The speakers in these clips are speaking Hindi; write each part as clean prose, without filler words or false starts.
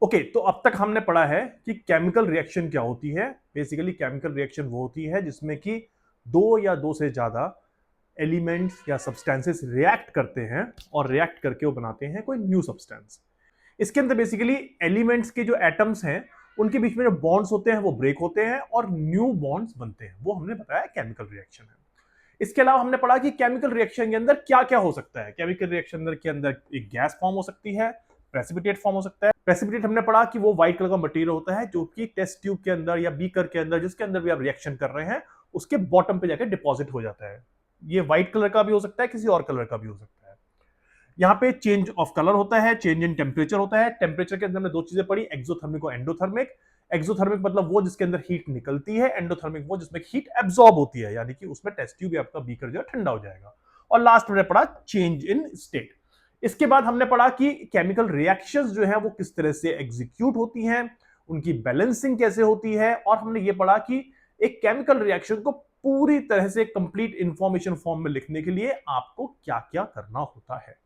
ओके, तो अब तक हमने पढ़ा है कि केमिकल रिएक्शन क्या होती है। बेसिकली केमिकल रिएक्शन वो होती है जिसमें कि दो या दो से ज्यादा एलिमेंट्स या सब्सटेंसेस रिएक्ट करते हैं और रिएक्ट करके वो बनाते हैं कोई न्यू सब्सटेंस। इसके अंदर बेसिकली एलिमेंट्स के जो एटम्स हैं उनके बीच में जो बॉन्ड्स होते हैं वो ब्रेक होते हैं और न्यू बॉन्ड्स बनते हैं, वो हमने बताया केमिकल रिएक्शन है। इसके अलावा हमने पढ़ा कि केमिकल रिएक्शन के अंदर क्या क्या हो सकता है। केमिकल रिएक्शन के अंदर एक गैस फॉर्म हो सकती है, प्रेसिपिटेट फॉर्म हो सकता है। प्रेसिपिटेट हमने पढ़ा कि वो व्हाइट कलर का मटेरियल होता है जो कि टेस्ट ट्यूब के अंदर या बीकर के अंदर, जिसके अंदर भी आप रिएक्शन कर रहे हैं, उसके बॉटम पे जाकर डिपॉजिट हो जाता है। ये व्हाइट कलर का भी हो सकता है, किसी और कलर का भी हो सकता है। यहाँ पे चेंज ऑफ कलर होता है, चेंज इन टेम्परेचर होता है। टेम्परेचर के अंदर हमने दो चीजें पढ़ी, एक्सोथर्मिक और एंडोथर्मिक। एक्सोथर्मिक मतलब वो जिसके अंदर हीट निकलती है, एंडोथर्मिक वो जिसमें हीट एब्सॉर्ब होती है, यानी कि उसमें टेस्ट ट्यूब आपका बीकर जो है ठंडा हो जाएगा। और लास्ट में पढ़ा चेंज इन स्टेट। इसके बाद हमने पढ़ा कि केमिकल रिएक्शंस जो है वो किस तरह से एग्जीक्यूट होती हैं, उनकी बैलेंसिंग कैसे होती है, और हमने ये पढ़ा कि एक केमिकल रिएक्शन को पूरी तरह से कंप्लीट इंफॉर्मेशन फॉर्म में लिखने के लिए आपको क्या क्या करना होता है।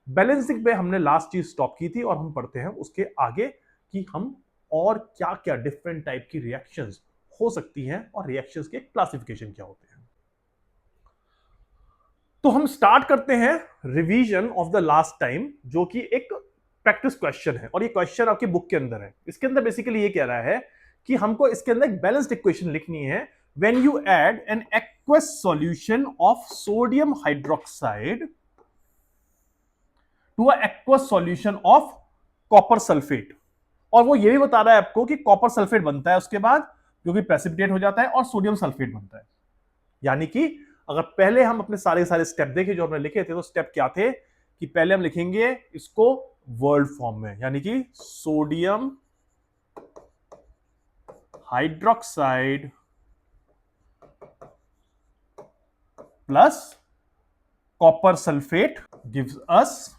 बैलेंसिंग पे हमने लास्ट चीज स्टॉप की थी और हम पढ़ते हैं उसके आगे कि हम और क्या क्या डिफरेंट टाइप की रिएक्शंस हो सकती हैं और रिएक्शंस के क्लासिफिकेशन क्या होते हैं। तो हम स्टार्ट करते हैं revision of the last time, जो कि एक प्रैक्टिस क्वेश्चन है और ये क्वेश्चन आपकी बुक के अंदर है। इसके अंदर बेसिकली ये कह रहा है कि हमको इसके अंदर एक बैलेंस्ड इक्वेशन लिखनी है। When you add an aqueous solution of sodium hydroxide to a aqueous solution of copper sulphate, और वो ये भी बता रहा है आपको कि कॉपर सल्फेट बनता है उसके बाद, जो कि प्रेसिपिटेट हो जाता है, और सोडियम सल्फेट बनता है। यानी कि अगर पहले हम अपने सारे सारे स्टेप देखें जो हमने लिखे थे, तो स्टेप क्या थे कि पहले हम लिखेंगे इसको वर्ड फॉर्म में, यानी कि sodium hydroxide plus copper sulphate gives us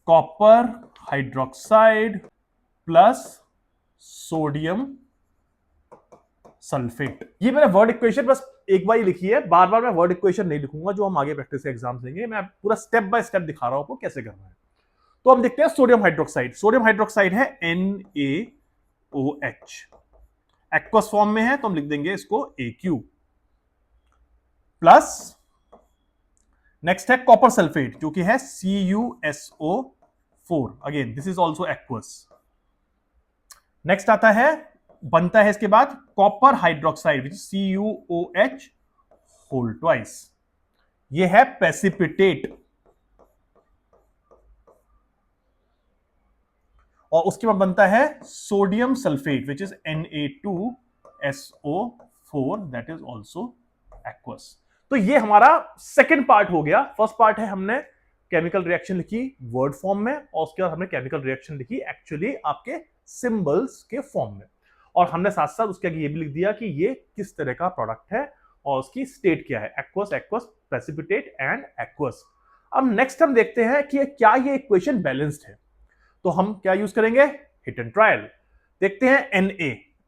copper hydroxide plus sodium sulphate. ये मैंने वर्ड इक्वेशन बस एक बार ही लिखी है, बार बार मैं वर्ड इक्वेशन नहीं लिखूंगा, जो हम आगे प्रैक्टिस के एग्जाम देंगे मैं पूरा स्टेप बाय स्टेप दिखा रहा हूं आपको कैसे करना है। तो हम देखते हैं सोडियम हाइड्रोक्साइड। सोडियम हाइड्रोक्साइड है NaOH, एक्वस फॉर्म में है तो हम लिख देंगे इसको AQ, प्लस नेक्स्ट है कॉपर सल्फेट जो कि है CuSO4, again this is also aqueous. Next आता है, बनता है इसके बाद copper hydroxide which CuOH whole twice, ये है प्रेसिपिटेट। और उसके बाद बनता है sodium sulphate which is Na2SO4, that is also aqueous. तो ये हमारा सेकेंड पार्ट हो गया। फर्स्ट पार्ट है हमने केमिकल रिएक्शन लिखी वर्ड फॉर्म में, और उसके बाद हमने केमिकल रिएक्शन लिखी एक्चुअली आपके सिंबल्स के फॉर्म में, और हमने साथ साथ उसके आगे ये भी लिख दिया कि ये किस तरह का प्रोडक्ट है और उसकी स्टेट क्या है, aqueous, aqueous, precipitate and aqueous. अब नेक्स्ट हम देखते हैं कि क्या ये इक्वेशन बैलेंस्ड है। तो हम क्या यूज करेंगे, हिट एंड ट्रायल। देखते हैं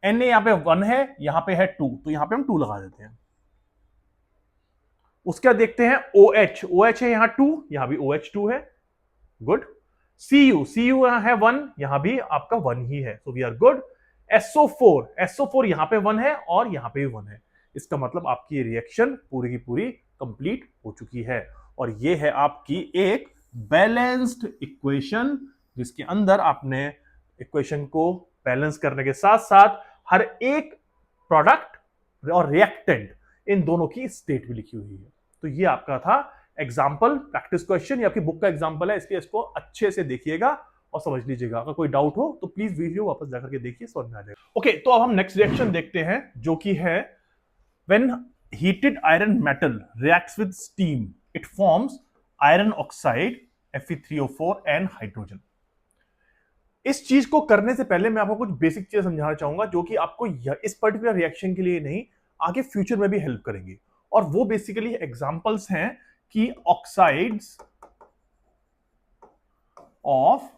Na यहां पे 1 है, यहां पे है 2, तो यहां पे हम 2 लगा देते हैं। उसके बाद देखते हैं OH है यहां 2, यहां भी OH2 है, गुड। Cu यहां है 1, यहां भी आपका 1 ही है, so we are good. SO4 यहां पे 1 है और यहां पे भी 1 है, इसका मतलब आपकी रिएक्शन पूरी की पूरी कंप्लीट हो चुकी है। और ये है आपकी एक बैलेंस्ड इक्वेशन, जिसके अंदर आपने इक्वेशन को बैलेंस करने के साथ साथ हर एक प्रोडक्ट और रिएक्टेंट इन दोनों की स्टेट भी लिखी हुई है। तो ये आपका था एग्जाम्पल प्रैक्टिस क्वेश्चन, ये आपकी बुक का एग्जाम्पल है, इसलिए इसको अच्छे से देखिएगा और समझ लीजिएगा। अगर कोई डाउट हो तो प्लीज वीडियो वापस जाकर के देखिए, समझ में आ जाएगा। ओके, तो अब हम नेक्स्ट रिएक्शन देखते हैं जो कि है when heated iron metal reacts with steam it forms iron oxide Fe3O4 and hydrogen. इस चीज को करने से पहले मैं आपको कुछ बेसिक चीज समझाना चाहूंगा जो कि आपको इस पर्टिकुलर रिएक्शन के लिए नहीं, आगे फ्यूचर में भी हेल्प करेंगे। और वो बेसिकली एग्जांपल्स हैं कि oxides of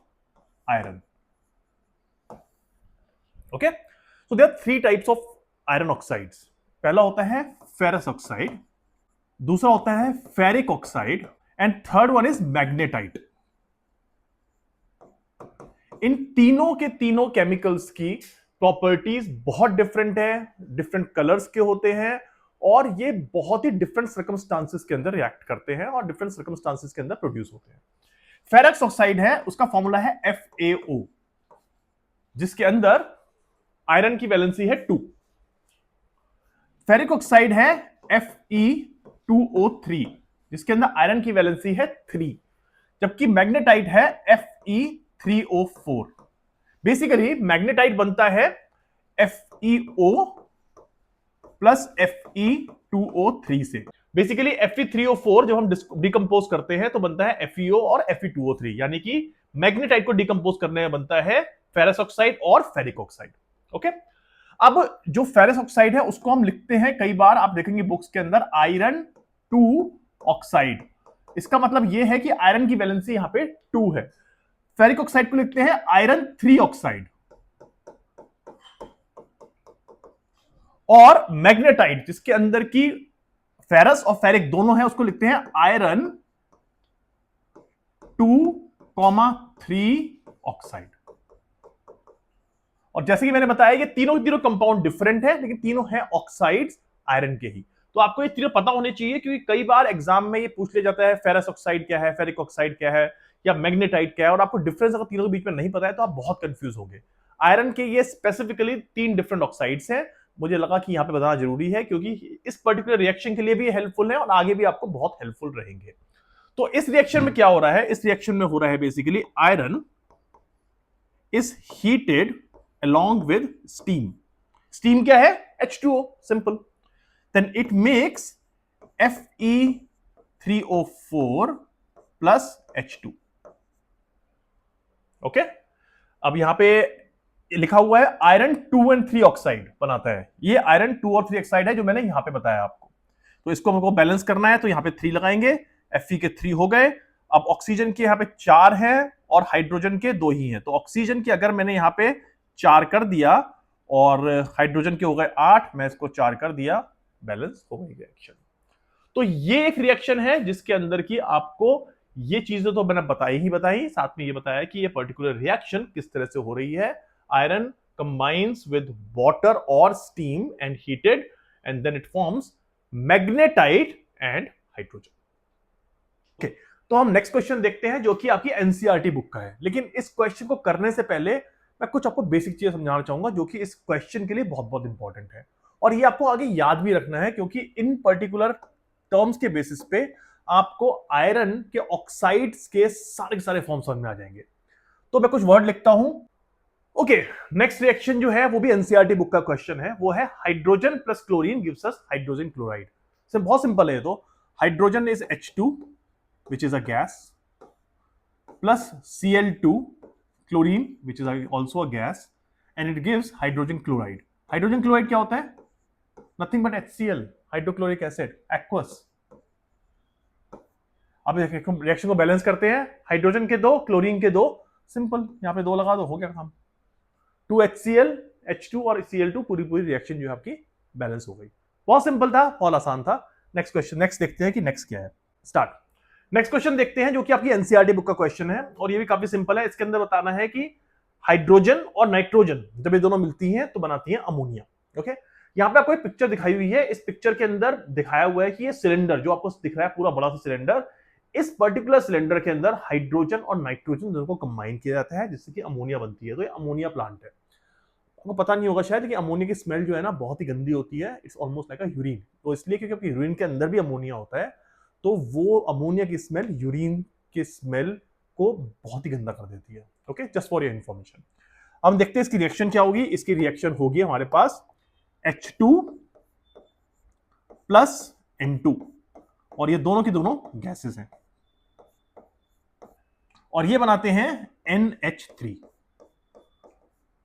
iron. Okay, so there are 3 types of iron oxides. पहला होता है फेरस ऑक्साइड, दूसरा होता है ferric oxide, and third one is magnetite. इन तीनों के तीनों केमिकल्स की प्रॉपर्टीज बहुत डिफरेंट है, डिफरेंट कलर्स के होते हैं और ये बहुत ही डिफरेंट सर्कमस्टांसेस के अंदर रिएक्ट करते हैं और डिफरेंट सर्कमस्टांसेस के अंदर प्रोड्यूस होते हैं। फेरस ऑक्साइड है, उसका फॉर्मूला है FeO, जिसके अंदर आयरन की वैलेंसी है 2। फेरिक ऑक्साइड है Fe2O3, जिसके अंदर आयरन की वैलेंसी है 3, जबकि मैग्नेटाइट है Fe3O4। बेसिकली मैग्नेटाइट बनता है FeO प्लस Fe2O3 से। बेसिकली Fe3O4 जब हम डिकंपोज करते हैं तो बनता है FeO और Fe2O3, यानी कि मैग्नेटाइट को डिकंपोज करने में बनता है फेरस ऑक्साइड और फेरिक ऑक्साइड। ओके, अब जो फेरस ऑक्साइड है उसको हम लिखते हैं, कई बार आप देखेंगे बुक्स के अंदर, आयरन 2 ऑक्साइड। इसका मतलब यह है कि आयरन की वैलेंसी यहां पे 2 है। फेरिक ऑक्साइड को लिखते हैं आयरन 3 ऑक्साइड, और मैग्नेटाइट जिसके अंदर की फेरस और फेरिक दोनों है उसको लिखते हैं आयरन 2,3 ऑक्साइड। और जैसे कि मैंने बताया ये तीनों के तीनों कंपाउंड डिफरेंट है, लेकिन तीनों हैं ऑक्साइड्स आयरन के ही। तो आपको ये तीनों पता होने चाहिए, क्योंकि कई बार एग्जाम में ये पूछ लिया जाता है फेरस ऑक्साइड क्या है, फेरिक ऑक्साइड क्या है, या मैग्नेटाइट क्या है, और आपको डिफरेंस अगर तीनों के बीच में नहीं पता है तो आप बहुत कंफ्यूज होंगे। आयरन के ये स्पेसिफिकली 3 डिफरेंट ऑक्साइड्स हैं, मुझे लगा कि यहां पे बताना जरूरी है, क्योंकि इस पर्टिकुलर रिएक्शन के लिए भी हेल्पफुल है और आगे भी आपको बहुत हेल्पफुल रहेंगे। तो इस रिएक्शन में क्या हो रहा है, इस रिएक्शन में हो रहा है basically iron is heated along with steam. Steam क्या है? H2O, simple. Then it makes Fe3O4 plus H2. Okay, अब यहां पे लिखा हुआ है आयरन 2 और 3 ऑक्साइड बनाता है। ये आयरन 2 और 3 ऑक्साइड है जो मैंने यहां पे बताया आपको। तो इसको हमको बैलेंस करना है, तो यहां पे 3 लगाएंगे, Fe के 3 हो गए। अब ऑक्सीजन के यहां पे 4 हैं और हाइड्रोजन के 2 ही हैं, तो ऑक्सीजन के अगर मैंने यहां पे 4 कर दिया और हाइड्रोजन के हो गए 8, मैं इसको 4 कर दिया, बैलेंस हो गई रिएक्शन। तो ये एक रिएक्शन है जिसके अंदर की आपको ये चीजें तो मैंने बताई, साथ में ये बताया कि ये पर्टिकुलर रिएक्शन किस तरह से हो रही है। आयरन कंबाइंस विद वाटर और steam and heated, and then it forms magnetite and hydrogen. Okay, तो हम नेक्स्ट क्वेश्चन देखते हैं जो कि आपकी एनसीईआरटी बुक का है। लेकिन इस क्वेश्चन को करने से पहले मैं कुछ आपको बेसिक चीजें समझाना चाहूंगा जो कि इस क्वेश्चन के लिए बहुत बहुत इंपॉर्टेंट है, और ये आपको आगे याद भी रखना है, क्योंकि इन पर्टिकुलर टर्म्स के बेसिस पे आपको आयरन के ऑक्साइड्स के सारे फॉर्म समझ में आ जाएंगे। तो मैं कुछ वर्ड लिखता हूं। ओके, नेक्स्ट रिएक्शन जो है वो भी एनसीईआरटी बुक का क्वेश्चन है, वो है hydrogen plus chlorine gives us hydrogen chloride. से बहुत सिंपल है, तो hydrogen is H2 which is a gas plus Cl2 chlorine which is also a gas, and it gives hydrogen chloride. Hydrogen chloride क्या होता है? Nothing but HCl, hydrochloric acid, aqueous. अब रिएक्शन को बैलेंस करते हैं, हाइड्रोजन के 2, क्लोरीन के 2, सिंपल, यहां पे 2 लगा दो, हो गया काम। 2HCl, H2 और Cl2, पूरी रिएक्शन जो है आपकी बैलेंस हो गई। बहुत सिंपल था, बहुत आसान था। नेक्स्ट क्वेश्चन, नेक्स्ट देखते हैं कि नेक्स्ट क्या है। स्टार्ट। नेक्स्ट क्वेश्चन देखते हैं जो कि आपकी एनसीईआरटी बुक का क्वेश्चन है, और ये भी काफी सिंपल है। इसके अंदर बताना है कि हाइड्रोजन और नाइट्रोजन जब ये दोनों मिलती हैं तो बनाती हैं अमोनिया। ओके, यहां पे आपको एक पिक्चर दिखाई हुई है। इस पिक्चर के अंदर दिखाया हुआ है कि ये सिलेंडर जो आपको दिख रहा है, पूरा बड़ा सा सिलेंडर, इस पर्टिकुलर सिलेंडर के अंदर हाइड्रोजन और नाइट्रोजन दोनों को कंबाइन किया जाता है जिससे कि अमोनिया बनती है। तो ये अमोनिया प्लांट है। आपको पता नहीं होगा शायद कि अमोनिया की स्मेल जो है ना बहुत ही गंदी होती है, it's almost like a urine. तो इसलिए क्योंकि यूरिन के अंदर भी अमोनिया होता है, तो वो अमोनिया की स्मेल यूरिन की स्मेल को बहुत ही गंदा कर देती है। Okay, just for your information. अब देखते हैं इसकी रिएक्शन क्या होगी। इसकी रिएक्शन होगी हमारे पास H2 प्लस N2, और ये दोनों की दोनों गैसेस हैं, और ये बनाते हैं NH3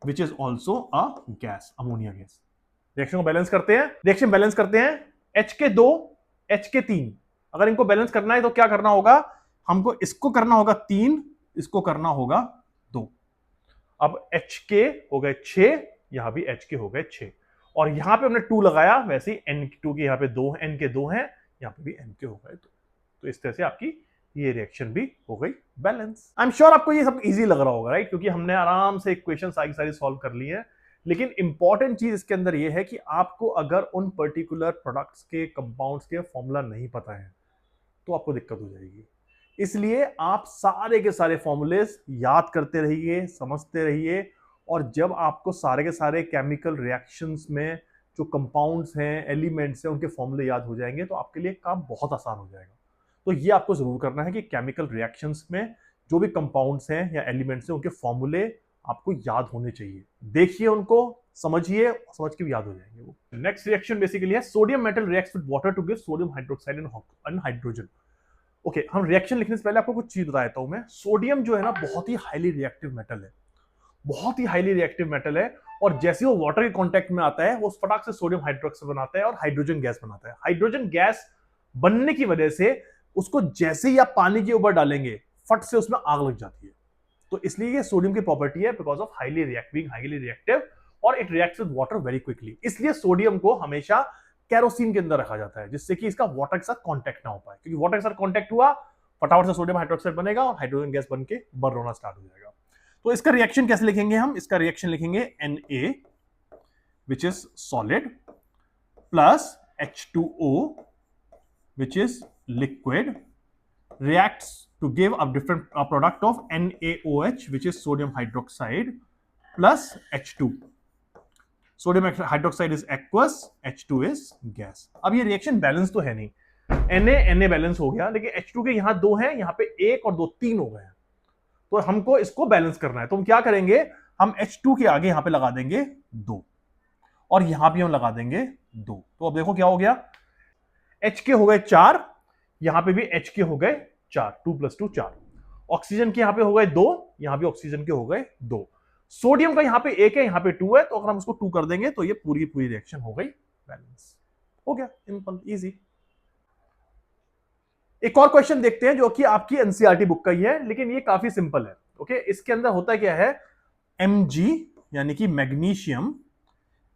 which is also a gas, ammonia gas. Reaction को बैलेंस करते हैं, रिएक्शन बैलेंस करते हैं। H के 2, H के 3, अगर इनको बैलेंस करना है तो क्या करना होगा, हमको इसको करना होगा 3, इसको करना होगा 2। अब H के हो गए 6, यहां भी H के हो गए 6, और यहां पे हमने 2 लगाया, वैसे ही N2 के यहां पे 2, N के 2 हैं, यहां पे भी N के हो गए 2। तो इस तरह से आपकी ये रिएक्शन भी हो गई बैलेंस। आई एम श्योर आपको ये सब इजी लग रहा होगा, राइट, क्योंकि हमने आराम से इक्वेशन सारी सॉल्व कर ली है। लेकिन इंपॉर्टेंट चीज इसके अंदर ये है कि आपको अगर उन पर्टिकुलर प्रोडक्ट्स के कंपाउंड्स के फॉर्मूला नहीं पता है तो आपको दिक्कत हो जाएगी। इसलिए आप सारे के सारे फॉर्मूलेस याद करते रहिए, समझते रहिए, और जब आपको सारे के सारे केमिकल रिएक्शंस में जो कंपाउंड्स हैं, एलिमेंट्स हैं, उनके फॉर्मूले याद हो जाएंगे तो आपके लिए काम बहुत आसान हो जाएगा। तो ये आपको जरूर करना है कि केमिकल रिएक्शंस में जो भी कंपाउंड्स हैं या एलिमेंट्स हैं उनके फॉर्मूले आपको याद होने चाहिए। देखिए उनको, समझिए, समझ के भी याद हो जाएंगे वो। नेक्स्ट रिएक्शन बेसिकली है sodium metal reacts with water to give sodium hydroxide and hydrogen. Okay, हम रिएक्शन लिखने से पहले आपको कुछ चीज बता देता हूं मैं। सोडियम जो है ना बहुत ही हाईली रिएक्टिव मेटल है, बहुत ही हाईली रिएक्टिव मेटल है, और जैसे वो वाटर के कांटेक्ट में आता है वो फटाक से सोडियम हाइड्रोक्साइड बनाता है और हाइड्रोजन गैस बनाता है। हाइड्रोजन गैस बनने की वजह से उसको जैसे ही आप पानी के ऊपर डालेंगे फट से उसमें आग लग जाती है। तो इसलिए ये सोडियम की प्रॉपर्टी है, बिकॉज ऑफ हाईली रिएक्टिव, और it reacts with water very quickly. इसलिए सोडियम को हमेशा केरोसिन के अंदर रखा जाता है, जिससे कि इसका वाटर के साथ कांटेक्ट ना हो पाए, क्योंकि वाटर के साथ कांटेक्ट हुआ फटाफट से सोडियम हाइड्रोक्साइड बनेगा और हाइड्रोजन गैस बन के बर्न होना स्टार्ट हो जाएगा। तो इसका रिएक्शन कैसे लिखेंगे हम? इसका रिएक्शन लिखेंगे Na which is solid plus H2O which is liquid reacts to give a product of NaOH which is sodium hydroxide plus H2. Sodium hydroxide is aqueous, H2 is gas. अब ये रिएक्शन बैलेंस तो है नहीं, Na बैलेंस हो गया, लेकिन H2 के यहां 2 हैं, यहां पे 1 और 2 3 हो गए हैं, तो हमको इसको बैलेंस करना है। तो हम क्या करेंगे, हम H2 के आगे यहां पे लगा देंगे 2 और यहां भी हम लगा देंगे 2। तो अब देखो क्या हो गया, H के हो गए 4, यहां पे भी H के हो गए 4, 2 + 2 4। ऑक्सीजन के यहां पे हो गए 2, यहां भी ऑक्सीजन के हो गए 2। सोडियम का यहां पे 1 है, यहां पे 2 है, तो अगर हम उसको 2 कर देंगे तो ये पूरी रिएक्शन हो गई बैलेंस। हो गया, सिंपल इजी। एक और क्वेश्चन देखते हैं जो कि आपकी एनसीईआरटी बुक का ही है, लेकिन ये काफी सिंपल है। ओके, इसके अंदर होता क्या है, Mg यानी कि मैग्नीशियम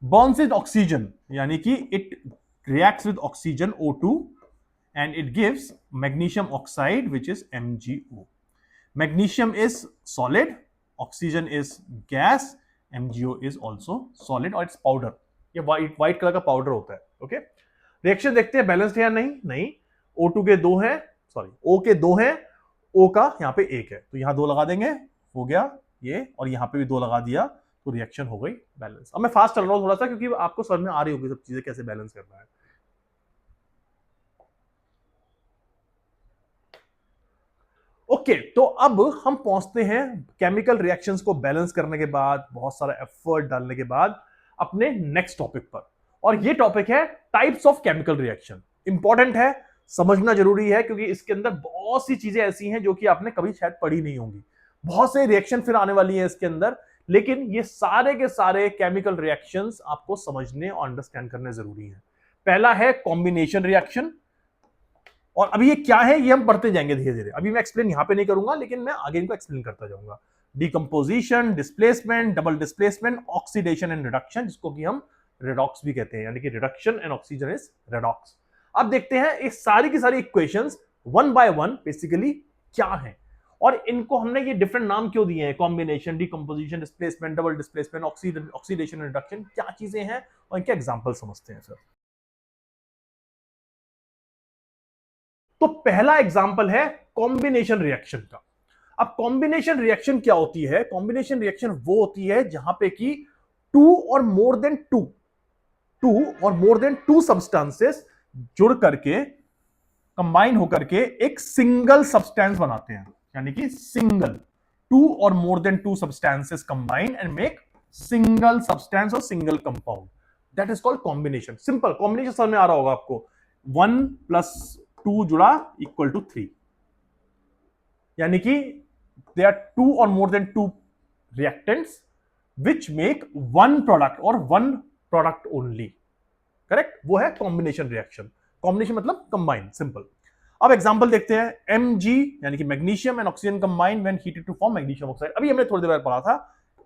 बॉन्ड्स विद ऑक्सीजन, यानी कि it reacts with oxygen O2 and it gives magnesium oxide which is MgO. Magnesium is solid, oxygen is gas, MgO is also solid और it's powder, ये white कलर का पाउडर होता है। ओके, रिएक्शन देखते हैं बैलेंस्ड है या नहीं। O2 के 2 हैं, सॉरी O के 2 हैं, O का यहाँ पे 1 है, तो यहाँ 2 लगा देंगे, हो गया ये, और यहाँ पे भी 2 लगा दिया, तो रिएक्शन हो गई बैलेंस। अब मैं फास्ट चल रहा हूँ थोड़ा सा, क्योंकि आपको समझ में आ रही होगी सब चीजें कैसे बैलेंस करना है। ओके, तो अब हम पहुंचते हैं केमिकल रिएक्शंस को बैलेंस करने के बाद, बहुत सारा एफर्ट डालने के बाद, अपने नेक्स्ट टॉपिक पर, और ये टॉपिक है types of chemical reaction. Important है, समझना जरूरी है, क्योंकि इसके अंदर बहुत सी चीजें ऐसी हैं जो कि आपने कभी शायद पढ़ी नहीं होंगी। बहुत से रिएक्शन फिर आने वाली है इसके अंदर, लेकिन ये सारे के सारे केमिकल रिएक्शंस आपको समझने और अंडरस्टैंड करने जरूरी है। पहला है कॉम्बिनेशन रिएक्शन, और अभी ये क्या है ये हम पढ़ते जाएंगे धीरे धीरे, अभी मैं एक्सप्लेन यहां पे नहीं करूंगा, लेकिन मैं आगे इनको एक्सप्लेन करता जाऊंगा। Decomposition, displacement, double displacement, oxidation and reduction, जिसको कि हम रेडॉक्स भी कहते हैं, यानी कि reduction and oxygen is redox. अब देखते हैं ये सारी की सारी equations one by one basically क्या है, और इनको हमने ये डिफरेंट नाम क्यों दिए हैं, combination, decomposition, displacement, double displacement, oxidation, reduction, क्या चीजें हैं और इनके एग्जांपल समझते हैं सर। तो पहला एग्जांपल है कॉम्बिनेशन रिएक्शन का। अब कॉम्बिनेशन रिएक्शन क्या होती है, कॉम्बिनेशन रिएक्शन वो होती है जहां पे कि टू और मोर देन टू सब्सटेंसेस जुड़ करके, कंबाइन होकर के एक सिंगल सब्सटेंस बनाते हैं, यानी कि सिंगल, टू और more than two substances combine and make single substance और single compound, that is called combination. Simple combination समझ में आ रहा होगा आपको, 1 + 2 जुड़ा = 3, यानी कि there are 2 or more than 2 reactants which make one product or one product only, correct, वो है कॉम्बिनेशन रिएक्शन। कॉम्बिनेशन मतलब कंबाइन, सिंपल। अब एग्जांपल देखते हैं, Mg यानी कि magnesium and oxygen combine when heated to form magnesium oxide. अभी हमने थोड़ी देर पहले पढ़ा था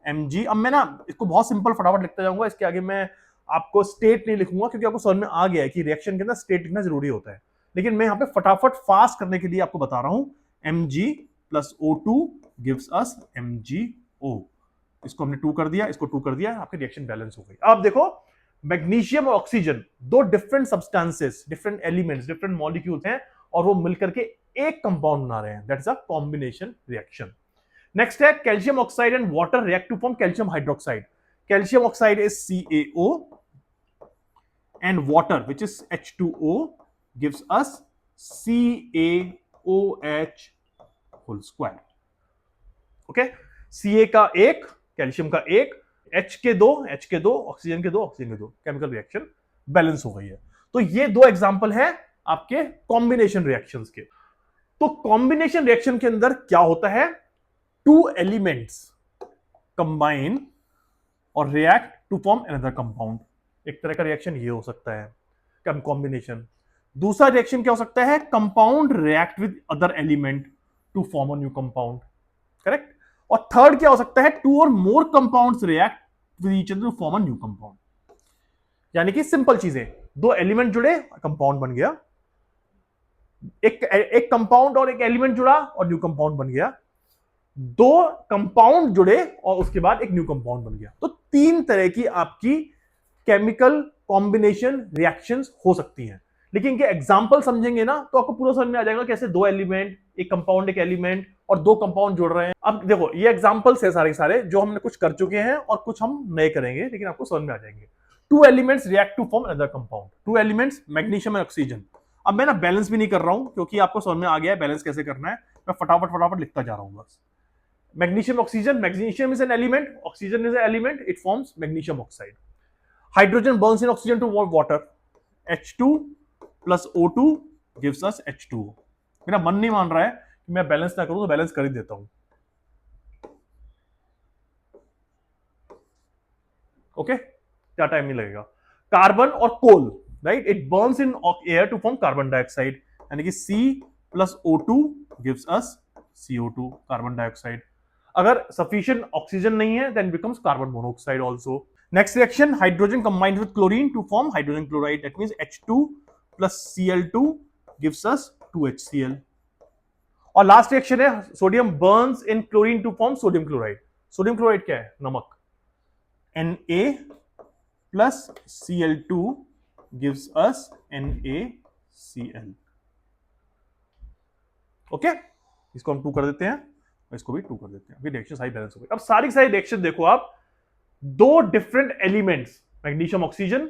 Mg। अब मैं ना इसको बहुत सिंपल फटाफट लिखता जाऊंगा, इसके आगे मैं आपको स्टेट नहीं लिखूंगा, क्योंकि आपको समझ में आ गया है कि रिएक्शन के अंदर स्टेट लिखना जरूरी होता है, लेकिन मैं यहाँ पे फटाफट फास्ट करने के लिए आपको बता रहा हूं Mg प्लस O2 गिव्स अस MgO। इसको हमने 2 कर दिया, इसको 2 कर दिया, आपकी रिएक्शन बैलेंस हो गई। अब देखो मैग्नीशियम और ऑक्सीजन दो different substances, different elements, different molecules हैं और वो मिलकर के एक कंपाउंड बना रहे हैं, that is a combination reaction. Next है calcium oxide and water react to form calcium hydroxide. Calcium oxide is CaO and water which is H2O gives us CaOH whole square। Okay, Ca का एक, कैल्शियम का एक, H के दो, ऑक्सीजन के दो, केमिकल रिएक्शन बैलेंस हो गई है। तो ये दो एग्जांपल है आपके कॉम्बिनेशन रिएक्शंस के। तो कॉम्बिनेशन रिएक्शन के अंदर क्या होता है, टू एलिमेंट्स कंबाइन और react to form another compound. एक तरह का रिएक्शन ये हो सकता है कॉम्बिनेशन। दूसरा रिएक्शन क्या हो सकता है, compound react with other element to form a new compound, correct. और थर्ड क्या हो सकता है, टू और more compounds react with each other to form a new compound. यानी कि सिंपल चीजें, दो एलिमेंट जुड़े, कंपाउंड बन गया, एक कंपाउंड और एक एलिमेंट जुड़ा और न्यू कंपाउंड बन गया, दो कंपाउंड जुड़े और उसके बाद एक न्यू कंपाउंड बन गया। तो तीन तरह की आपकी केमिकल कॉम्बिनेशन रिएक्शंस हो सकती हैं। लेकिन इनके एग्जांपल समझेंगे ना तो आपको पूरा समझ में आ जाएगा कैसे दो एलिमेंट, एक कंपाउंड एक एलिमेंट और दो कंपाउंड जुड़ रहे हैं। अब देखो ये एग्जांपल्स है सारे सारे जो हमने कुछ कर चुके हैं और कुछ हम नए करेंगे, लेकिन आपको समझ में आ जाएंगे। Two elements react to form another compound, two elements magnesium and oxygen. अब मैं ना बैलेंस भी नहीं कर रहा हूं क्योंकि आपको समझ में आ गया है बैलेंस कैसे करना है, मैं फटाफट लिखता जा रहा हूं बस। Magnesium oxygen, magnesium is an element, oxygen is an element, it forms magnesium oxide. Hydrogen burns in oxygen to water, H2 plus O2 gives us H2O। मेरा मन नहीं मान रहा है कि मैं बैलेंस ना करूं तो बैलेंस कर ही देता हूं। ओके, क्या टाइम नहीं लगेगा। कार्बन और coal, right, it burns in air to form carbon dioxide, यानी कि C plus O2 gives us CO2, carbon dioxide. अगर सफिशिएंट ऑक्सीजन नहीं है then becomes carbon monoxide also. Next reaction, hydrogen combines with chlorine to form hydrogen chloride. That means H2 plus Cl2 gives us 2HCl. और लास्ट रिएक्शन है sodium burns in chlorine to form sodium chloride. Sodium chloride क्या है, नमक। Na plus Cl2 gives us NaCl। ओके, इसको हम 2 कर देते हैं और इसको भी 2 कर देते हैं। अभी रिएक्शन सारी बैलेंस हो गई। अब सारी रिएक्शन देखो आप, दो different elements, magnesium oxygen,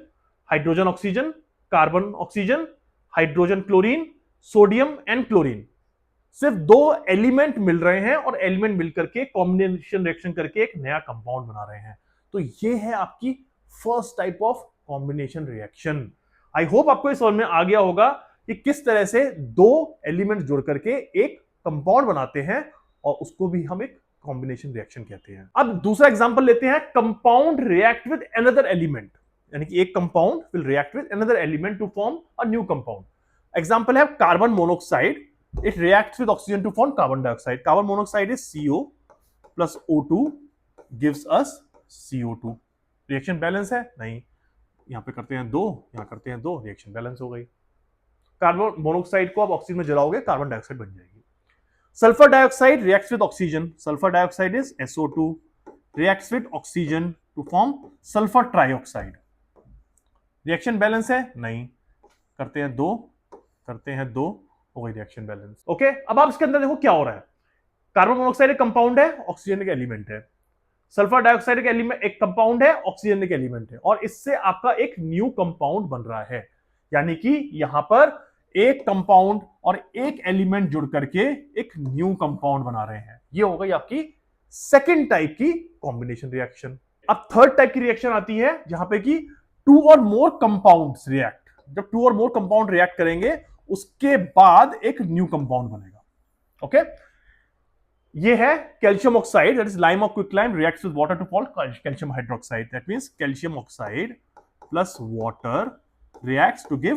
hydrogen oxygen, carbon oxygen, hydrogen chlorine, sodium and chlorine, सिर्फ दो एलिमेंट मिल रहे हैं और एलिमेंट मिलकर के कॉम्बिनेशन रिएक्शन करके एक नया कंपाउंड बना रहे हैं। तो ये है आपकी first type of combination reaction. I hope आपको ये समझ में आ गया होगा कि किस तरह से दो एलिमेंट जुड़ करके एक कंपाउंड बनाते हैं और उसको भी हम एक कॉम्बिनेशन रिएक्शन कहते हैं। अब दूसरा एग्जांपल लेते हैं, compound react with another element, यानी कि एक compound will react with another element to form a new compound. Example है carbon monoxide, it reacts with oxygen to form carbon dioxide. Carbon monoxide is CO plus O2 gives us CO2। Reaction balance है नहीं, यहां पे करते हैं 2, यहां करते हैं 2, रिएक्शन बैलेंस हो गई। कार्बन मोनोऑक्साइड को आप ऑक्सीजन में जलाओगे कार्बन डाइऑक्साइड बन जाएगी। Sulfur dioxide reacts with oxygen. Sulfur dioxide is SO2, reacts with oxygen to form sulfur trioxide. Reaction balance है नहीं, करते हैं 2, हो गई रिएक्शन बैलेंस। ओके, अब आप इसके अंदर देखो क्या हो रहा है। कार्बन मोनोऑक्साइड एक कंपाउंड है, ऑक्सीजन एक एलिमेंट है। सल्फर डाइऑक्साइड एक एलिमेंट, एक कंपाउंड है, ऑक्सीजन एक एलिमेंट है, और इससे आपका एक न्यू कंपाउंड बन रहा है। यानी कि यहां पर एक कंपाउंड और एक एलिमेंट जुड़ करके एक न्यू कंपाउंड बना रहे हैं। ये हो गई आपकी सेकंड टाइप की कॉम्बिनेशन रिएक्शन। अब थर्ड टाइप की रिएक्शन आती है जहां पे कि टू और मोर कंपाउंड्स रिएक्ट। जब टू और मोर कंपाउंड रिएक्ट करेंगे उसके बाद एक न्यू कंपाउंड बनेगा। ओके, ये है calcium oxide, that is lime of quicklime reacts with water to form calcium hydroxide. That means calcium oxide plus water reacts to give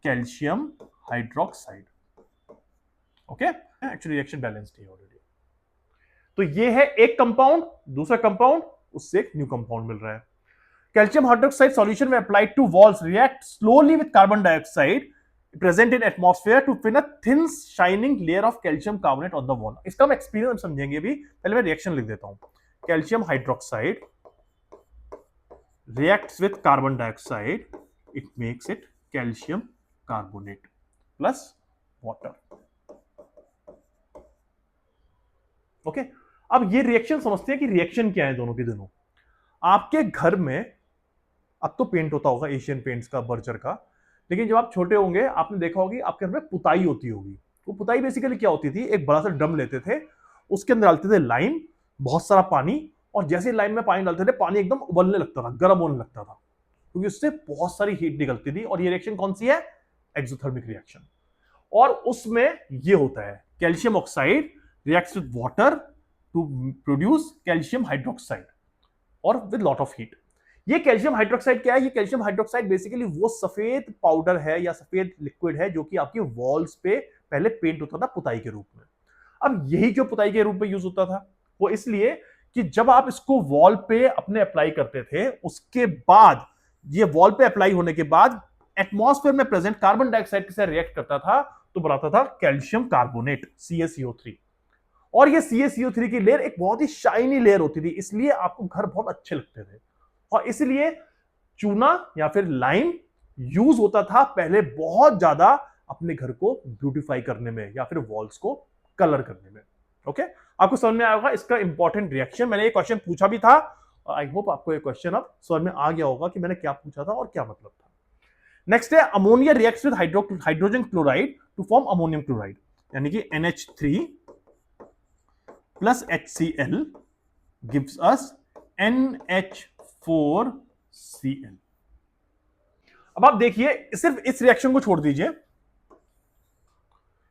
calcium hydroxide. Okay, actually reaction balanced है ऑलरेडी। तो ये है एक कंपाउंड, दूसरा कंपाउंड, उससे एक न्यू कंपाउंड मिल रहा है। कैल्शियम हाइड्रोक्साइड सॉल्यूशन में applied to walls react slowly with carbon dioxide present in atmosphere to form a thin shining layer of calcium carbonate on the wall. इसका हम एक्सपीरियंस समझेंगे भी, पहले मैं रिएक्शन लिख देता हूं। Calcium hydroxide reacts with carbon dioxide, it makes it calcium carbonate plus water. Okay अब ये रिएक्शन समझते हैं कि रिएक्शन क्या है दोनों के दोनों। आपके घर में अब तो पेंट होता होगा एशियन पेंट्स का, बर्जर का, लेकिन जब आप छोटे होंगे आपने देखा होगी आपके घर में पुताई होती होगी। वो पुताई बेसिकली क्या होती थी, एक बड़ा सा ड्रम लेते थे, उसके अंदर डालते थे लाइम, बहुत सारा पानी, और जैसे लाइम में पानी डालते थे पानी एकदम उबलने लगता था, गर्म होने लगता था, क्योंकि उससे बहुत सारी हीट निकलती थी। और ये रिएक्शन कौन सी है, एक्सोथर्मिक रिएक्शन। और उसमें ये होता है calcium oxide reacts with water to produce calcium hydroxide और विद लॉट ऑफ हीट। ये कैल्शियम हाइड्रोक्साइड क्या है, ये कैल्शियम हाइड्रोक्साइड बेसिकली वो सफेद पाउडर है या सफेद लिक्विड है जो कि आपकी वॉल्स पे पहले पेंट होता था पुताई के रूप में। अब यही क्यों पुताई के रूप में यूज होता था, वो इसलिए कि जब आप इसको वॉल पे अपने अप्लाई करते थे, उसके बाद ये वॉल पे अप्लाई होने के बाद एटमॉस्फेयर में प्रेजेंट कार्बन डाइऑक्साइड के साथ रिएक्ट करता था तो बनाता था कैल्शियम कार्बोनेट CaCO3। और ये CaCO3 की लेयर एक बहुत ही शाइनी लेयर होती थी, इसलिए आपको घर बहुत अच्छे लगते थे। और इसलिए चूना या फिर लाइम यूज होता था पहले बहुत ज्यादा अपने घर को ब्यूटीफाई करने में या फिर वॉल्स को कलर करने में। ओके आपको समझ में आया होगा इसका इंपॉर्टेंट रिएक्शन। मैंने ये क्वेश्चन पूछा भी था, आई होप आपको ये क्वेश्चन अब समझ में आ गया होगा कि मैंने क्या पूछा था और क्या मतलब था। नेक्स्ट है ammonia reacts with hydrogen chloride to form ammonium chloride, यानी कि NH3 plus HCl gives us NH4Cl। अब आप देखिए सिर्फ इस रिएक्शन को छोड़ दीजिए,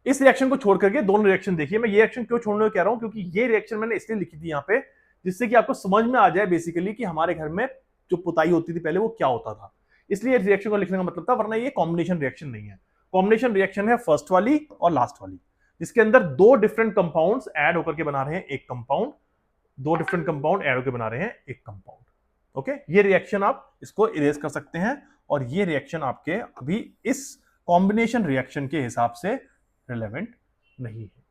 इस रिएक्शन को छोड़ करके दोनों रिएक्शन देखिए। मैं ये रिएक्शन क्यों छोड़ने को कह रहा हूं, क्योंकि ये रिएक्शन मैंने इसलिए लिखी थी यहां पे जिससे कि आपको समझ में आ जाए बेसिकली कि हमारे घर में जो पुताई होती थी पहले वो क्या होता था, इसलिए इस रिएक्शन को लिखने का मतलब था, वरना ये कॉम्बिनेशन रिएक्शन नहीं है। कॉम्बिनेशन रिएक्शन है फर्स्ट वाली और लास्ट वाली, जिसके अंदर दो डिफरेंट कंपाउंड्स ऐड होकर के बना रहे हैं एक कंपाउंड, दो डिफरेंट कंपाउंड ऐड होकर बना रहे हैं एक कंपाउंड। ओके ये रिएक्शन आप इसको इरेज कर सकते हैं, और ये रिएक्शन आपके अभी इस कॉम्बिनेशन रिएक्शन के हिसाब से रिलेवेंट नहीं है।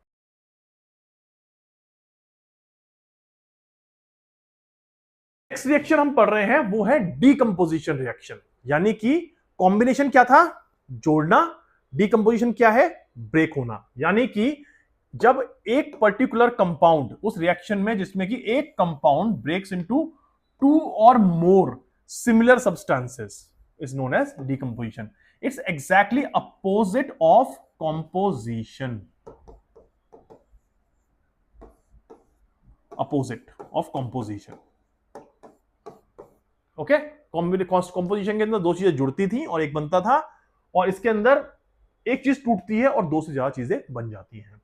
नेक्स्ट रिएक्शन हम पढ़ रहे हैं वो है डीकंपोजिशन रिएक्शन, यानी कि कॉम्बिनेशन क्या था, जोड़ना, डीकंपोजिशन क्या है, ब्रेक होना। यानी कि जब एक पर्टिकुलर कंपाउंड उस रिएक्शन में जिसमें कि एक कंपाउंड ब्रेक्स इनटू 2 और more similar substances is known as decomposition. It's exactly opposite of composition, opposite of composition। Okay composition के अंदर दो चीजें जुड़ती थी और एक बनता था, और इसके अंदर एक चीज टूटती है और दो से ज्यादा चीजें बन जाती हैं।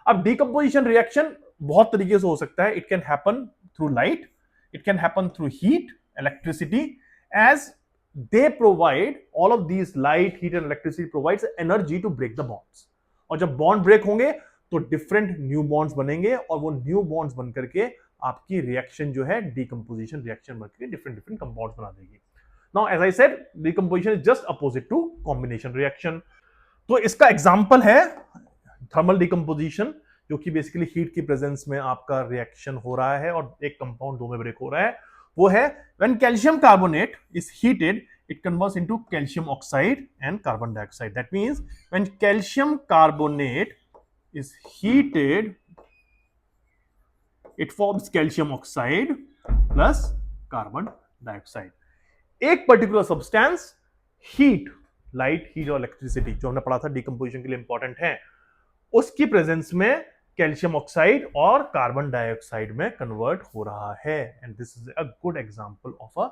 अब डीकंपोजिशन रिएक्शन बहुत तरीके से हो सकता है। It can happen through light, it can happen through heat, electricity, as they provide all of these light, heat and electricity provides energy to break the bonds। और जब बॉन्ड ब्रेक होंगे तो डिफरेंट न्यू बॉन्ड्स बनेंगे, और वो न्यू बॉन्ड्स बन करके आपकी रिएक्शन जो है डीकंपोजिशन रिएक्शन बनकर डिफरेंट डिफरेंट कंपाउंड्स बना देगी। Now as I said decomposition is just opposite to combination reaction. तो इसका एग्जांपल है थर्मल डीकंपोजिशन, जो कि बेसिकली हीट की प्रेजेंस में आपका रिएक्शन हो रहा है और एक कंपाउंड दो में ब्रेक हो रहा है। वो है when calcium carbonate is heated it converts into calcium oxide and carbon dioxide। that means when calcium carbonate is heated it forms calcium oxide plus carbon dioxide। एक particular substance heat, light, heat और इलेक्ट्रिसिटी जो हमने पढ़ा था डीकंपोजिशन के लिए इंपॉर्टेंट है, उसकी प्रेजेंस में कैल्शियम ऑक्साइड और कार्बन डाइऑक्साइड में कन्वर्ट हो रहा है। And this is a good example of a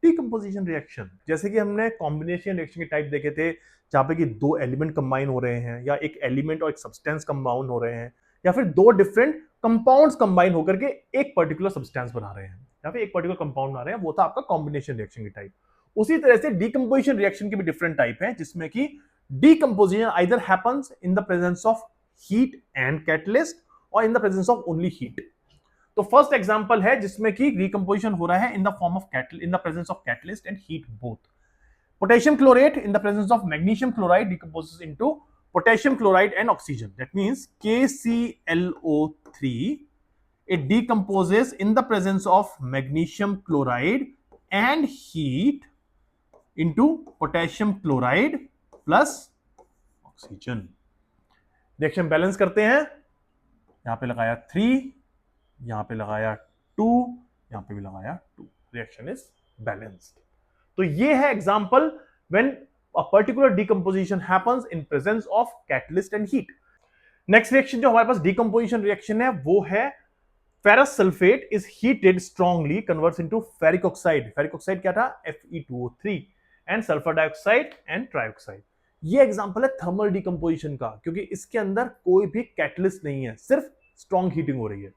decomposition reaction. जैसे कि हमने कॉम्बिनेशन रिएक्शन के टाइप देखे थे, जहां पे कि दो एलिमेंट कंबाइन हो रहे हैं, या एक एलिमेंट और एक सब्सटेंस कंबाइन हो रहे हैं, या फिर दो डिफरेंट कंपाउंड्स कंबाइन होकर के एक पर्टिकुलर सब्सटेंस बना रहे हैं, या फिर एक पर्टिकुलर कंपाउंड बना रहे हैं, वो था आपका कॉम्बिनेशन रिएक्शन की टाइप। उसी तरह से डीकंपोजिशन रिएक्शन के भी डिफरेंट टाइप है, जिसमें कि decomposition either happens in the presence of heat and catalyst or in the presence of only heat। तो फर्स्ट एग्जांपल है जिसमें कि डीकंपोजिशन हो रहा है in the form of in the presence of catalyst and heat both. Potassium chlorate in the presence of magnesium chloride decomposes into potassium chloride and oxygen. That means KClO3, it decomposes in the presence of magnesium chloride and heat into potassium chloride plus oxygen. Reaction balance करते हैं, यहां पे लगाया 3, यहां पे लगाया 2, यहां पे भी लगाया 2. Reaction is balanced. तो ये है example when a particular decomposition happens in presence of catalyst and heat. Next reaction जो हमारे पास डिकम्पोजिशन रिएक्शन है वो है ferrous sulphate is heated strongly converts into ferric oxide. Ferric oxide क्या था? Fe2O3 and sulphur dioxide and trioxide. ये एग्जांपल है थर्मल डिकम्पोजिशन का, क्योंकि इसके अंदर कोई भी कैटलिस्ट नहीं है, सिर्फ स्ट्रॉन्ग हीटिंग हो रही है.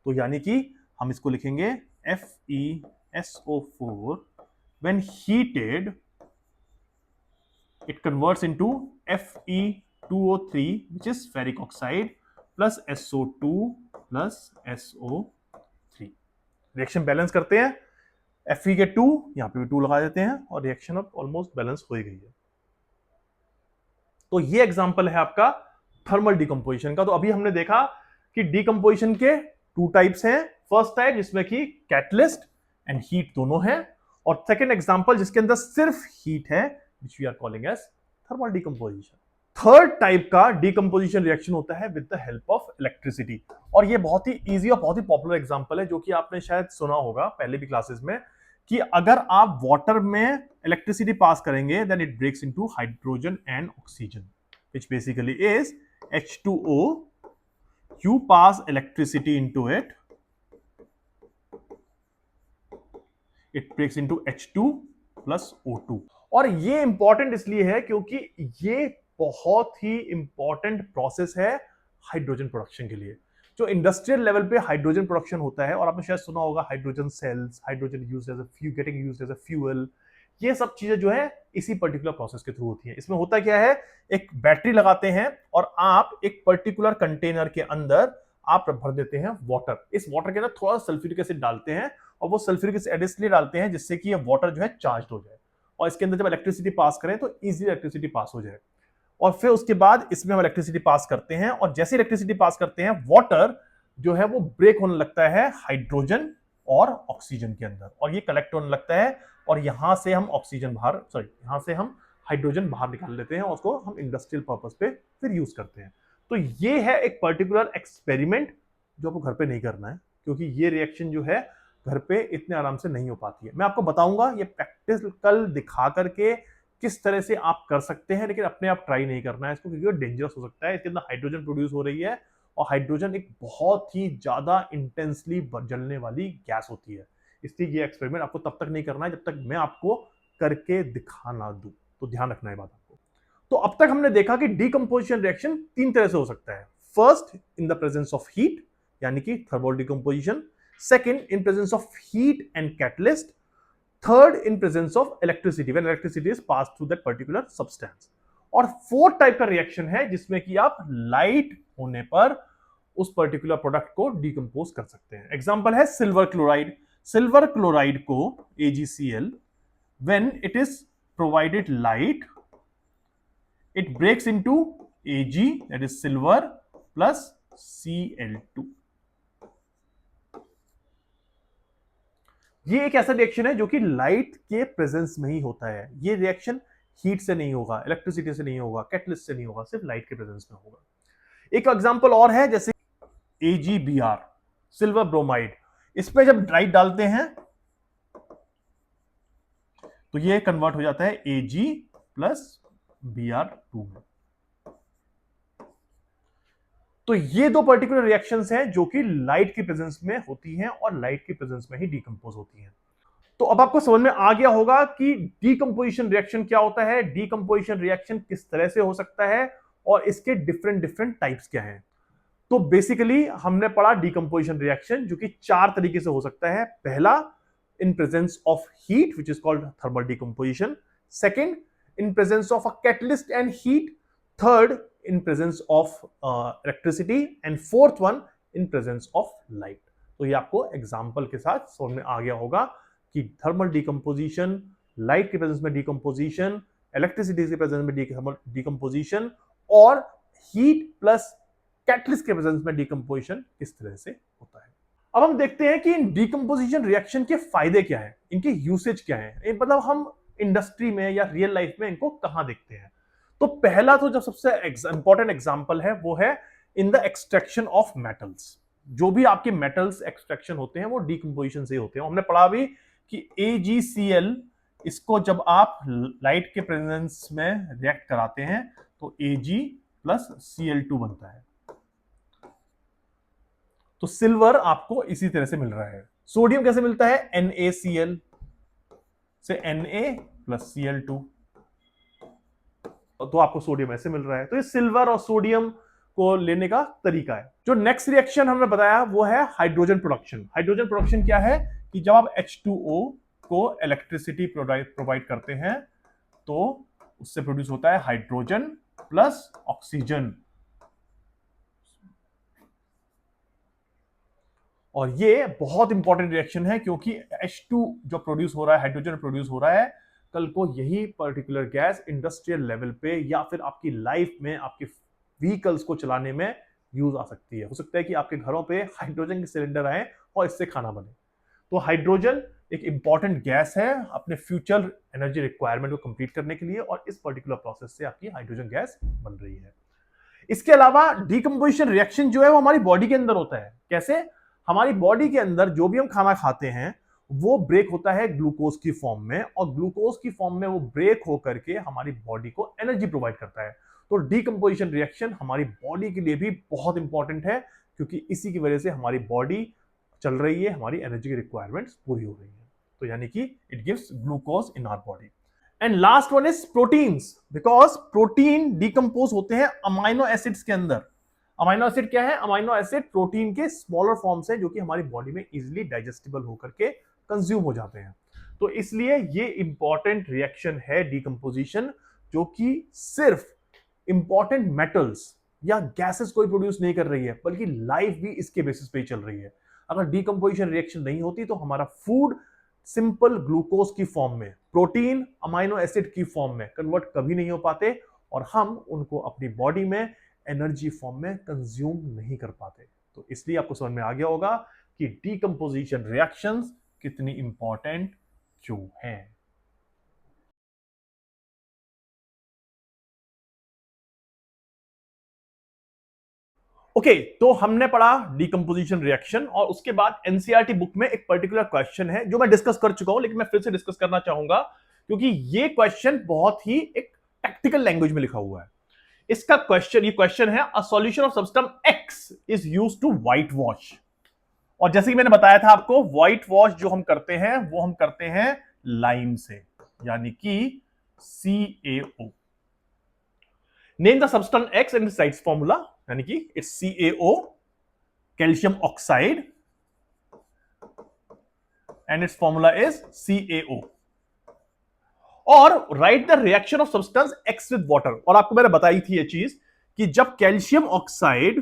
तो यानी कि हम इसको लिखेंगे FeSO4 when heated it converts into Fe2O3 which is ferric oxide plus SO2 plus SO3. Reaction balance करते हैं, Fe के 2 यहां पे भी 2 लगा देते हैं और रिएक्शन अब ऑलमोस्ट बैलेंस हो गई है. तो ये एग्जांपल है आपका थर्मल डिकम्पोजिशन का. तो अभी हमने देखा कि डिकम्पोजिशन के 2 टाइप्स हैं. फर्स्ट टाइप जिसमें कि कैटलिस्ट एंड हीट दोनों हैं, और सेकंड एग्जांपल जिसके अंदर सिर्फ हीट है which we are calling as thermal decomposition. Third type का डिकम्पोजिशन रिएक्शन होता है with the help of electricity, और ये बहुत ही इजी और बहुत ही पॉपुलर एग्जांपल है जो कि आपने शायद सुना होगा पहले भी क्लासेस में, कि अगर आप वाटर में इलेक्ट्रिसिटी पास करेंगे then it breaks into hydrogen and oxygen which basically is H2O. You pass electricity into it, it breaks into H2 plus O2. और ये इंपॉर्टेंट इसलिए है क्योंकि ये बहुत ही इंपॉर्टेंट प्रोसेस है हाइड्रोजन प्रोडक्शन के लिए. जो इंडस्ट्रियल लेवल पे हाइड्रोजन प्रोडक्शन होता है, और आपने शायद सुना होगा hydrogen cells, hydrogen used as a fuel, getting used as a fuel, ये सब चीजें जो है इसी पर्टिकुलर प्रोसेस के थ्रू होती हैं. इसमें होता क्या है, एक बैटरी लगाते हैं और आप एक पर्टिकुलर कंटेनर के अंदर आप भर देते हैं वाटर. इस वाटर के अंदर थोड़ा सल्फ्यूरिक एसिड डालते हैं, और वो सल्फ्यूरिक एसिड इसलिए डालते हैं जिससे कि ये वाटर जो है चार्ज हो जाए, और इसके अंदर जब इलेक्ट्रिसिटी पास करें तो इजीली इलेक्ट्रिसिटी पास हो जाए. और फिर उसके बाद इसमें हम इलेक्ट्रिसिटी पास करते हैं, और जैसे इलेक्ट्रिसिटी पास करते हैं वाटर जो है वो ब्रेक होने लगता है हाइड्रोजन और ऑक्सीजन के अंदर, और ये कलेक्ट होने लगता है, और यहां से हम यहां से हम हाइड्रोजन बाहर निकाल लेते हैं और उसको हम इंडस्ट्रियल पर्पस पे फिर यूज करते हैं. तो ये है एक पर्टिकुलर एक्सपेरिमेंट जो आपको घर पे नहीं करना है, क्योंकि ये रिएक्शन जो है घर पे इतने आराम से नहीं हो पाती है. मैं आपको बताऊंगा ये प्रैक्टिकल दिखा करके किस तरह से आप कर सकते हैं, लेकिन अपने आप ट्राई नहीं करना है इसको, क्योंकि डेंजरस हो सकता है. इसके अंदर हाइड्रोजन प्रोड्यूस हो रही है, और हाइड्रोजन एक बहुत ही ज्यादा इंटेंसली जलने वाली गैस होती है. इसलिए ये एक्सपेरिमेंट आपको तब तक नहीं करना है जब तक मैं आपको करके दिखा ना दूं. तो ध्यान रखना है बात आपको. तो अब तक हमने देखा कि डिकम्पोजिशन रिएक्शन 3 तरह से हो सकता है. First, in the presence of heat, यानी कि thermal decomposition. Second, in presence of heat and catalyst. Third, in presence of electricity, when electricity is pass through that particular substance. और फोर्थ टाइप का रिएक्शन है जिसमें कि आप लाइट होने पर उस पर्टिकुलर प्रोडक्ट को डिकम्पोज कर सकते हैं. एग्जांपल है सिल्वर क्लोराइड. सिल्वर क्लोराइड को AgCl, when it is provided light, it breaks into Ag, that is silver, plus Cl2. ये एक ऐसा रिएक्शन है जो कि लाइट के प्रेजेंस में ही होता है. ये रिएक्शन हीट से नहीं होगा, इलेक्ट्रिसिटी से नहीं होगा, कैटलिस्ट से नहीं होगा, सिर्फ लाइट के प्रेजेंस में होगा. एक एग्जांपल और है जैसे AgBr, सिल्वर ब्रोमाइड. इस पे जब ड्राइट डालते हैं तो ये कन्वर्ट हो जाता है Ag प्लस Br2 में. तो ये 2 पर्टिकुलर रिएक्शंस हैं जो कि लाइट की प्रेजेंस में होती हैं और लाइट की प्रेजेंस में ही डिकम्पोज होती हैं. तो अब आपको समझ में आ गया होगा कि डिकम्पोजिशन रिएक्शन क्या होता है, डिकम्पोजिशन रिएक्शन किस तरह से हो सकता है, और इसके डिफरेंट टाइप्स क्या हैं. तो बेसिकली हमने पढ़ा डिकम्पोजिशन रिएक्शन जो कि 4 तरीके से हो सकता है. पहला, in presence of heat, which is called thermal decomposition. Second, in presence of a catalyst and heat. Third, in presence of electricity. And fourth one, in presence of light. तो ये आपको एग्जाम्पल के साथ समझ में आ गया होगा कि थर्मल डिकम्पोजिशन, लाइट के प्रेजेंस में डिकम्पोजिशन, इलेक्ट्रिसिटी के प्रेजेंस में डिकम्पोजिशन, और हीट प्लस कैटलिस्ट के प्रेजेंस में डिकम्पोजिशन इस तरह से होता है। अब हम देखते हैं कि इन डिकम्पोजिशन रिएक्शन के फायदे क्या हैं, इनके यूसेज क्या है, मतलब हम इंडस्ट्री में या रियल लाइफ में इनको कहां देखते हैं। तो पहला तो जो सबसे इंपॉर्टेंट एग्जांपल है वो है in the extraction of metals. जो भी आपके मेटल्स एक्सट्रैक्शन होते हैं वो डिकम्पोजिशन से होते हैं। हमने पढ़ा भी कि AgCl, इसको जब आप लाइट के प्रेजेंस में रिएक्ट कराते हैं तो Ag प्लस Cl2 बनता है। तो सिल्वर आपको इसी तरह से मिल रहा है। सोडियम कैसे मिलता है? NaCl से Na प्लस Cl2, तो आपको सोडियम ऐसे मिल रहा है। तो ये सिल्वर और सोडियम को लेने का तरीका है। जो नेक्स्ट रिएक्शन हमने बताया वो है हाइड्रोजन प्रोडक्शन। हाइड्रोजन प्रोडक्शन क्या है कि जब आप H2O को इलेक्ट्रिसिटी प्रोवाइड करते हैं तो उससे प्रोड्यूस होता है हाइड्रोजन प्लस ऑक्सीजन, और ये बहुत इंपॉर्टेंट रिएक्शन है क्योंकि H2 जो प्रोड्यूस हो रहा है, हाइड्रोजन प्रोड्यूस हो रहा है, कल को यही पर्टिकुलर गैस इंडस्ट्रियल लेवल पे या फिर आपकी लाइफ में, आपके व्हीकल्स को चलाने में यूज आ सकती है। हो सकता है कि आपके घरों पे हाइड्रोजन के सिलेंडर आए और इससे खाना बने। तो हाइड्रोजन एक इंपॉर्टेंट गैस है अपने फ्यूचर एनर्जी रिक्वायरमेंट को कंप्लीट करने के लिए, और इस पर्टिकुलर प्रोसेस से आपकी हाइड्रोजन गैस बन रही है। इसके अलावा डिकम्पोजिशन रिएक्शन जो है वो हमारी बॉडी के अंदर होता है। कैसे? हमारी बॉडी के अंदर जो भी हम खाना खाते हैं वो ब्रेक होता है ग्लूकोज की फॉर्म में, और ग्लूकोज की फॉर्म में वो ब्रेक होकर के हमारी बॉडी को एनर्जी प्रोवाइड करता है। तो डिकम्पोजिशन रिएक्शन हमारी बॉडी के लिए भी बहुत इंपॉर्टेंट है क्योंकि इसी की वजह से हमारी बॉडी चल रही है, हमारी एनर्जी की रिक्वायरमेंट्स पूरी हो रही है। तो यानी कि it gives glucose in our body. And last one is proteins, because protein decompose होते हैं अमाइनो एसिड्स के अंदर। अमाइनो एसिड क्या है? अमाइनो एसिड प्रोटीन के स्मॉलर फॉर्म्स है जो कि हमारी बॉडी में इजीली डाइजेस्टिबल होकर के कंज्यूम हो जाते हैं। तो इसलिए ये इंपॉर्टेंट रिएक्शन है डिकम्पोजिशन, जो कि सिर्फ इंपॉर्टेंट मेटल्स या गैसेस कोई प्रोड्यूस नहीं कर रही है, बल्कि लाइफ भी इसके बेसिस पे ही चल रही है। अगर डिकम्पोजिशन रिएक्शन नहीं होती तो हमारा फूड सिंपल ग्लूकोज की फॉर्म में, प्रोटीन अमाइनो एसिड की फॉर्म में कन्वर्ट कभी नहीं हो पाते, और हम उनको अपनी बॉडी में एनर्जी फॉर्म में कंज्यूम नहीं कर पाते। तो इसलिए आपको समझ में आ गया होगा कि डिकम्पोजिशन रिएक्शंस कितनी इंपॉर्टेंट क्यों हैं। ओके, तो हमने पढ़ा डिकम्पोजिशन रिएक्शन, और उसके बाद एनसीईआरटी बुक में एक पर्टिकुलर क्वेश्चन है जो मैं डिस्कस कर चुका हूं, लेकिन मैं फिर से डिस्कस करना चाहूंगा क्योंकि ये क्वेश्चन बहुत ही एक टेक्निकल लैंग्वेज में लिखा हुआ है। इसका क्वेश्चन, ये क्वेश्चन है, a solution of substance X is used to white wash. और जैसे कि मैंने बताया था आपको, व्हाइट वॉश जो हम करते हैं वो हम करते हैं लाइम से, यानी कि CaO। Name the substance x and it's formula, यानी कि it's CaO, calcium oxide, and it's formula is CaO। और right the reaction of substance x with water. और आपको मैंने बताई थी ये चीज कि जब कैल्शियम ऑक्साइड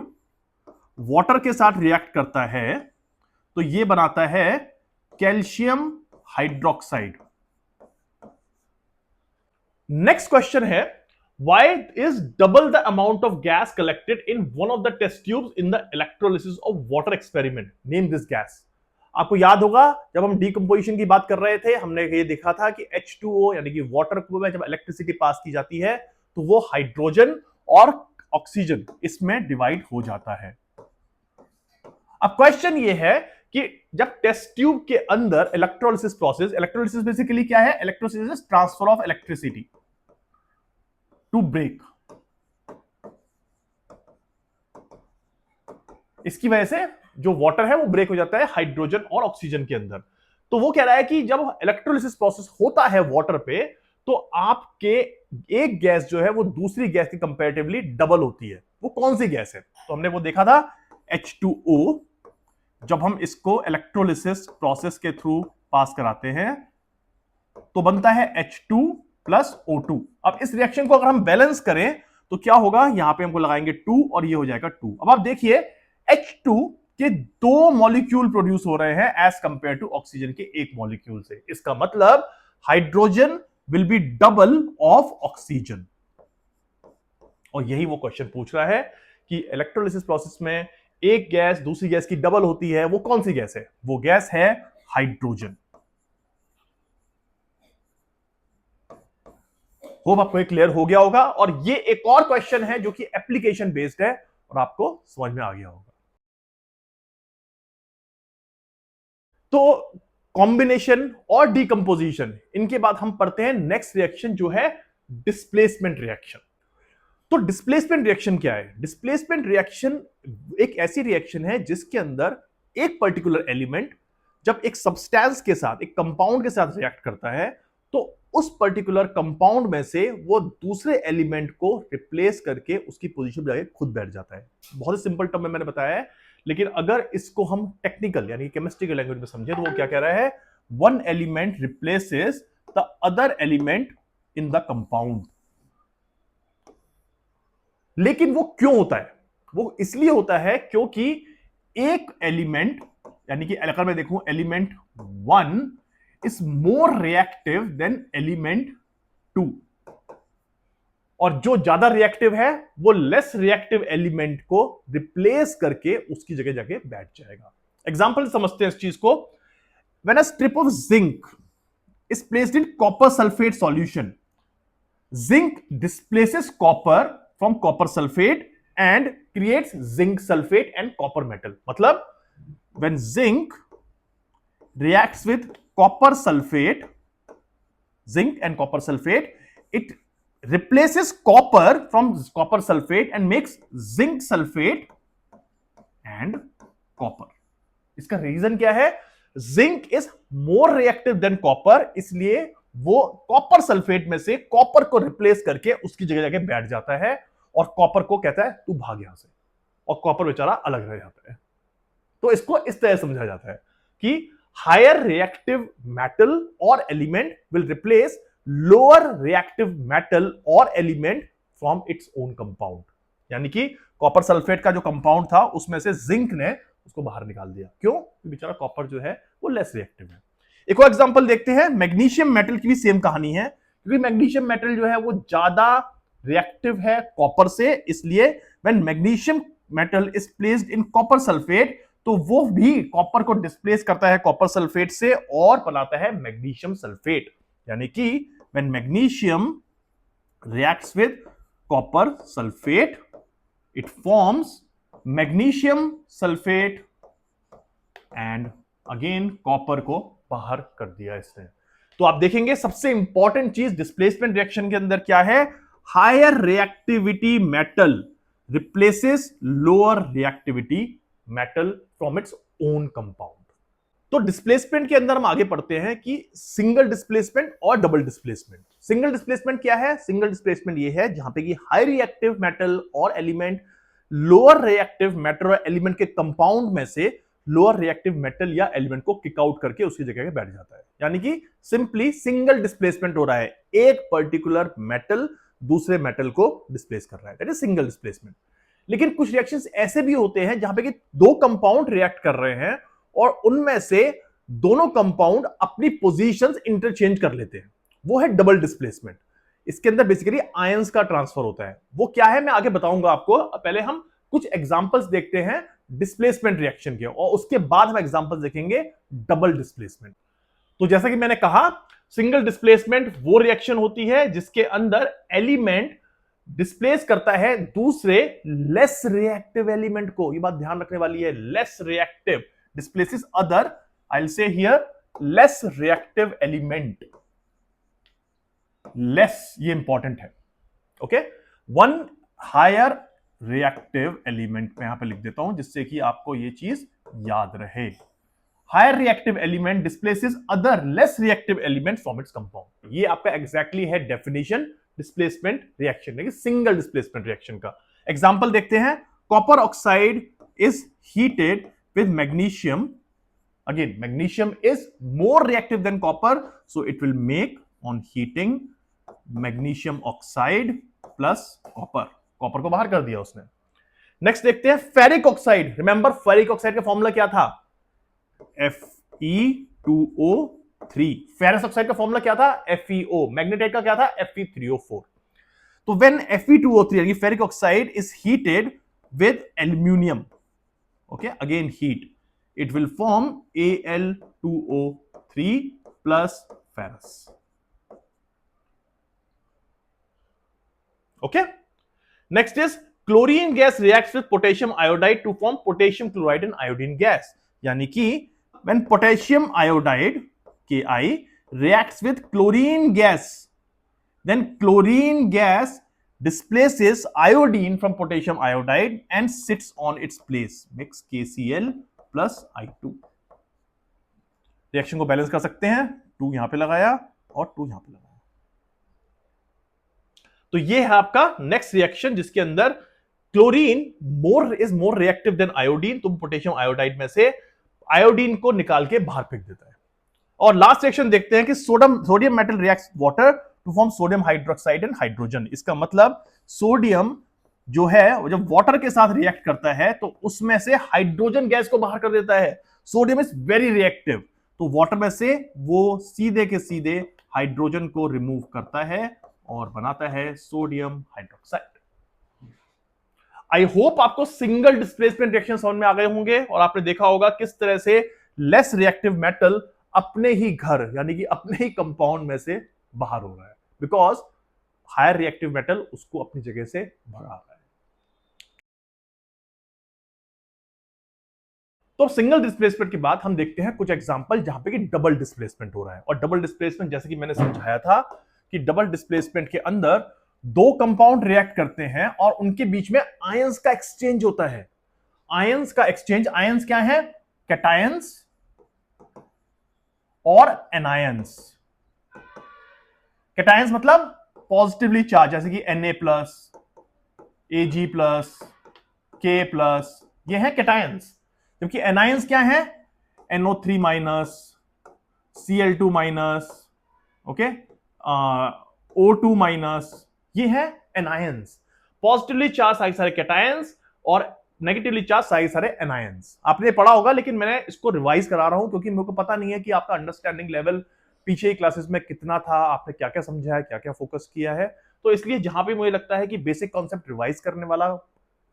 वाटर के साथ रिएक्ट करता है तो ये बनाता है कैल्शियम हाइड्रोक्साइड। नेक्स्ट क्वेश्चन है, why is double the amount of gas collected in one of the test tubes in the electrolysis of water experiment? Name this gas. आपको याद होगा जब हम डिकम्पोजिशन की बात कर रहे थे, हमने ये देखा था कि H2O यानी कि वाटर को में जब इलेक्ट्रिसिटी पास की जाती है तो वो हाइड्रोजन और ऑक्सीजन इसमें डिवाइड हो जाता है। अब क्वेश्चन ये है कि जब टेस्ट ट्यूब के अंदर इलेक्ट्रोलिसिस प्रोसेस, इलेक्ट्रोलिसिस बेसिकली क्या है? Electrolysis is transfer of electricity to break. इसकी वजह से जो वाटर है वो ब्रेक हो जाता है हाइड्रोजन और ऑक्सीजन के अंदर। तो वो कह रहा है कि जब इलेक्ट्रोलिसिस प्रोसेस होता है वाटर पे तो आपके एक गैस जो है वो दूसरी गैस की कंपैरेटिवली डबल होती है। वो कौन सी गैस है? तो हमने वो देखा था H2O। जब हम इसको इलेक्ट्रोलिसिस प्रोसेस के थ्रू पास कराते हैं तो बनता है H2 प्लस O2। अब इस रिएक्शन को अगर हम बैलेंस करें तो क्या होगा? यहां पे हमको लगाएंगे 2 और ये हो जाएगा 2। अब आप देखिए H2 के 2 मॉलिक्यूल प्रोड्यूस हो रहे हैं एज कंपेयर टू ऑक्सीजन के 1 मॉलिक्यूल से। इसका मतलब hydrogen will be double of oxygen. और यही वो क्वेश्चन पूछ रहा है कि इलेक्ट्रोलिसिस प्रोसेस में एक गैस दूसरी गैस की डबल होती है, वो कौन सी गैस है? वो गैस है हाइड्रोजन। होप आपको क्लियर हो गया होगा। और ये एक और क्वेश्चन है जो कि एप्लीकेशन बेस्ड है और आपको समझ में आ गया होगा। तो कॉम्बिनेशन और डीकंपोजिशन, इनके बाद हम पढ़ते हैं नेक्स्ट रिएक्शन जो है डिस्प्लेसमेंट रिएक्शन। तो डिस्प्लेसमेंट रिएक्शन क्या है? डिस्प्लेसमेंट रिएक्शन एक ऐसी रिएक्शन है जिसके अंदर एक पर्टिकुलर एलिमेंट जब एक सब्सटेंस के साथ, एक कंपाउंड के साथ रिएक्ट करता है, तो उस पर्टिकुलर कंपाउंड में से वो दूसरे एलिमेंट को रिप्लेस करके उसकी पोजीशन पे जाके खुद बैठ जाता है। बहुत ही सिंपल टर्म में मैंने बताया है, लेकिन अगर इसको हम टेक्निकल यानी केमिस्ट्री के लैंग्वेज में समझे तो वो क्या कह रहा है? One element replaces the other element in the compound. लेकिन वो क्यों होता है? वो इसलिए होता है क्योंकि एक एलिमेंट, यानी कि अगर मैं देखूं element 1 is more reactive then element 2, और जो ज्यादा रिएक्टिव है वो लेस रिएक्टिव एलिमेंट को रिप्लेस करके उसकी जगह जाके बैठ जाएगा। एग्जांपल समझते हैं इस चीज को। When a strip of zinc is placed in copper sulphate solution, zinc displaces copper from copper sulphate and creates zinc sulphate and copper metal. मतलब when zinc reacts with copper sulfate, zinc and copper sulfate, it replaces copper from copper sulfate and makes zinc sulfate and copper. इसका रीजन क्या है? Zinc is more reactive than copper, इसलिए वो कॉपर सल्फेट में से कॉपर को रिप्लेस करके उसकी जगह जाके बैठ जाता है और कॉपर को कहता है तू भाग यहां से, और कॉपर बेचारा अलग रह जाता है। तो इसको इस तरह समझा जाता है कि हायर रिएक्टिव मेटल और element will replace lower reactive metal और element from its own compound. यानी कि कॉपर सल्फेट का जो कंपाउंड था उसमें से जिंक ने उसको बाहर निकाल दिया। क्यों? बेचारा कॉपर जो है वो लेस रिएक्टिव है। एक और एग्जांपल देखते हैं। मैग्नीशियम मेटल की भी सेम कहानी है, क्योंकि मैग्नीशियम मेटल जो है वो ज्यादा रिएक्टिव है कॉपर से, इसलिए when magnesium metal is placed in copper sulphate, तो वो भी कॉपर को डिस्प्लेस करता है कॉपर सल्फेट से और बनाता है मैग्नीशियम सल्फेट। यानी कि when magnesium reacts with copper sulphate, it forms magnesium sulphate and again copper को बाहर कर दिया इसने। तो आप देखेंगे सबसे इंपॉर्टेंट चीज डिस्प्लेसमेंट रिएक्शन के अंदर क्या है? Higher reactivity metal replaces lower reactivity metal from its own compound. तो डिस्प्लेसमेंट के अंदर हम आगे पढ़ते हैं कि सिंगल डिस्प्लेसमेंट और डबल डिस्प्लेसमेंट। सिंगल डिस्प्लेसमेंट क्या है? सिंगल डिस्प्लेसमेंट ये है जहां पे कि हाई रिएक्टिव मेटल और एलिमेंट लोअर रिएक्टिव मेटल और एलिमेंट के कंपाउंड में से लोअर रिएक्टिव मेटल या एलिमेंट को किक आउट करके उसकी जगह पे बैठ जाता है। यानी कि सिंपली सिंगल डिस्प्लेसमेंट हो रहा है, एक पर्टिकुलर मेटल दूसरे मेटल को डिस्प्लेस कर रहा है, दैट इज सिंगल डिस्प्लेसमेंट। लेकिन कुछ रिएक्शंस ऐसे भी होते हैं जहां पे कि दो कंपाउंड रिएक्ट कर रहे हैं और उनमें से दोनों कंपाउंड अपनी पोजीशंस इंटरचेंज कर लेते हैं, वो है डबल डिस्प्लेसमेंट। इसके अंदर बेसिकली आयंस का ट्रांसफर होता है। वो क्या है मैं आगे बताऊंगा आपको, पहले हम कुछ एग्जांपल्स देखते हैं डिस्प्लेसमेंट रिएक्शन के और उसके बाद हम एग्जांपल्स देखेंगे डबल डिस्प्लेसमेंट। तो जैसा कि मैंने कहा, सिंगल डिस्प्लेसमेंट वो रिएक्शन होती है जिसके अंदर एलिमेंट डिस्प्लेस करता है दूसरे लेस रिएक्टिव एलिमेंट को। ये बात ध्यान रखने वाली है, less reactive displaces other, I will say here less reactive element. Less ये इंपॉर्टेंट है, okay. One higher reactive element मैं यहां पे लिख देता हूं जिससे कि आपको ये चीज याद रहे। Higher reactive element displaces other less reactive element from its compound. ये आपका एग्जैक्टली है डेफिनेशन डिस्प्लेसमेंट रिएक्शन, यानी सिंगल डिस्प्लेसमेंट रिएक्शन का। एग्जांपल देखते हैं। Copper oxide is heated with magnesium, again magnesium is more reactive than copper, so it will make on heating magnesium oxide plus copper. Copper को बाहर कर दिया उसने। नेक्स्ट देखते हैं ferric oxide. Remember ferric oxide का फॉर्मूला क्या था? Fe2O फेरस ऑक्साइड का फॉर्मूला क्या था? FeO। मैग्नेटाइट का क्या था? Fe3O4। तो व्हेन Fe2O3 यानी ferric oxide is heated with aluminium, okay, again heat, it will form Al2O3 plus ferrous. Okay. Next is chlorine gas reacts with potassium iodide to form potassium chloride and iodine gas. यानी कि when potassium iodide Ki reacts with chlorine gas, then chlorine gas displaces iodine from potassium iodide and sits on its place. Mix KCl plus I2. Reaction को बैलेंस कर सकते हैं, 2 यहां पे लगाया और 2 यहां पे लगाया। तो ये है आपका नेक्स्ट रिएक्शन जिसके अंदर chlorine is more reactive then iodine. तुम पोटेशियम आयोडाइड में से आयोडीन को निकाल के बाहर फेंक देता है। और लास्ट रिएक्शन देखते हैं कि sodium metal reacts water to form sodium hydroxide and hydrogen. इसका मतलब सोडियम जो है जब वाटर के साथ रिएक्ट करता है तो उसमें से हाइड्रोजन गैस को बाहर कर देता है। सोडियम इज वेरी रिएक्टिव, तो वाटर में से वो सीधे के सीधे हाइड्रोजन को रिमूव करता है और बनाता है सोडियम हाइड्रोक्साइड। आई होप आपको सिंगल डिस्प्लेसमेंट रिएक्शन समझ में आ गए होंगे और आपने देखा होगा किस तरह से लेस रिएक्टिव मेटल अपने ही घर यानी कि अपने ही कंपाउंड में से बाहर हो रहा है, बिकॉज हायर रिएक्टिव मेटल उसको अपनी जगह से भगा रहा है। तो सिंगल डिस्प्लेसमेंट के बाद हम देखते हैं कुछ एग्जांपल जहां पे कि डबल डिस्प्लेसमेंट हो रहा है। और डबल डिस्प्लेसमेंट जैसे कि मैंने समझाया था कि डबल डिस्प्लेसमेंट के अंदर दो कंपाउंड रिएक्ट करते हैं और उनके बीच में आयंस का एक्सचेंज होता है। आयंस का एक्सचेंज, आयंस क्या है? कैटायंस और एनायंस। कैटायंस मतलब पॉजिटिवली चार्ज, जैसे कि Na plus, Ag plus, K plus, ये है कैटायंस। जबकि एनायंस क्या है? NO3 minus, Cl2 minus, okay, O2 minus, ये है एनायंस। पॉजिटिवली चार्ज सारे कैटायंस और नेगेटिवली चार्ज सारे एनायंस। आपने पढ़ा होगा लेकिन मैंने इसको रिवाइज करा रहा हूं क्योंकि मेरे को पता नहीं है कि आपका अंडरस्टैंडिंग लेवल पीछे क्लासेस में कितना था, आपने क्या क्या समझा है, क्या क्या फोकस किया है। तो इसलिए जहां पे मुझे लगता है कि बेसिक कॉन्सेप्ट रिवाइज करने वाला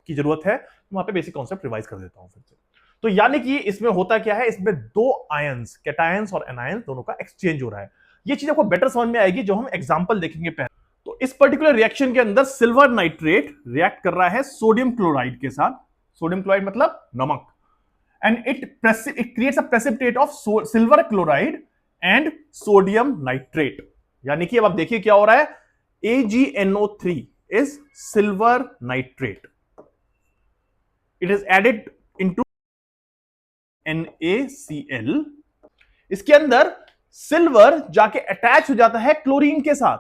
की जरूरत है, वहां पे बेसिक कॉन्सेप्ट रिवाइज कर देता हूं फिर से। तो यानी कि इसमें होता क्या है, इसमें दो आयंस, कैटायंस और एनायंस, दोनों का एक्सचेंज हो रहा है। ये चीज आपको बेटर समझ में आएगी जो हम एग्जांपल देखेंगे पहले। तो इस पर्टिकुलर रिएक्शन के अंदर सिल्वर नाइट्रेट रिएक्ट कर रहा है सोडियम क्लोराइड के साथ। सोडियम क्लोराइड मतलब नमक। And it creates a precipitate of silver chloride and sodium nitrate. यानी कि अब आप देखिए क्या हो रहा है, AgNO3 is silver nitrate, it is added into NaCl। इसके अंदर सिल्वर जाके अटैच हो जाता है क्लोरीन के साथ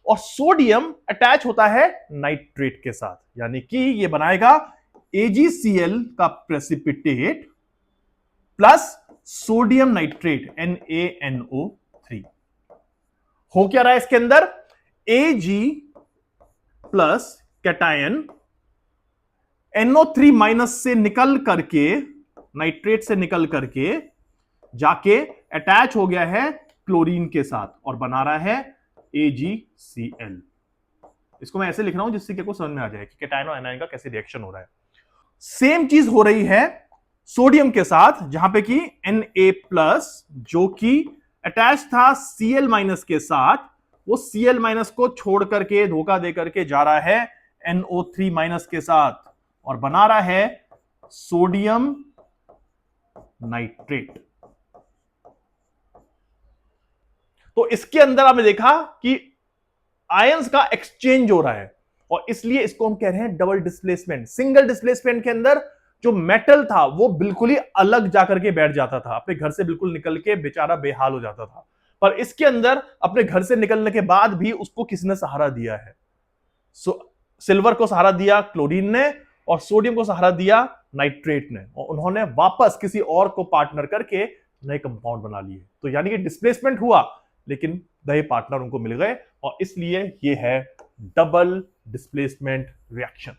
और सोडियम अटैच होता है नाइट्रेट के साथ, यानी कि ये बनाएगा AgCl का precipitate plus sodium nitrate NaNO3। हो क्या रहा है इसके अंदर? Ag plus cation NO3 minus से निकल करके, नाइट्रेट से निकल करके जाके अटैच हो गया है क्लोरीन के साथ और बना रहा है AgCl। इसको मैं ऐसे लिख रहा हूं जिससे कि आपको समझ में आ जाए कि कैटायन और एनायन का कैसे रिएक्शन हो रहा है। सेम चीज हो रही है सोडियम के साथ, जहां पे कि Na+ जो कि अटैच था Cl- के साथ, वो Cl- को छोड़ करके, धोखा दे करके जा रहा है NO3- के साथ और बना रहा है सोडियम नाइट्रेट। तो इसके अंदर आपने देखा कि आयंस का एक्सचेंज हो रहा है और इसलिए इसको हम कह रहे हैं डबल डिस्प्लेसमेंट। सिंगल डिस्प्लेसमेंट के अंदर जो मेटल था वो बिल्कुल ही अलग जाकर के बैठ जाता था, अपने घर से बिल्कुल निकल के बेचारा बेहाल हो जाता था। पर इसके अंदर अपने घर से निकलने के बाद भी उसको किसने सहारा दिया है? सिल्वर को सहारा दिया क्लोरीन ने और सोडियम को सहारा दिया नाइट्रेट ने, और उन्होंने वापस किसी और को पार्टनर करके नए कंपाउंड बना लिए। तो यानी कि डिस्प्लेसमेंट हुआ लेकिन नए पार्टनर उनको मिल गए और इसलिए ये है डबल डिस्प्लेसमेंट रिएक्शन।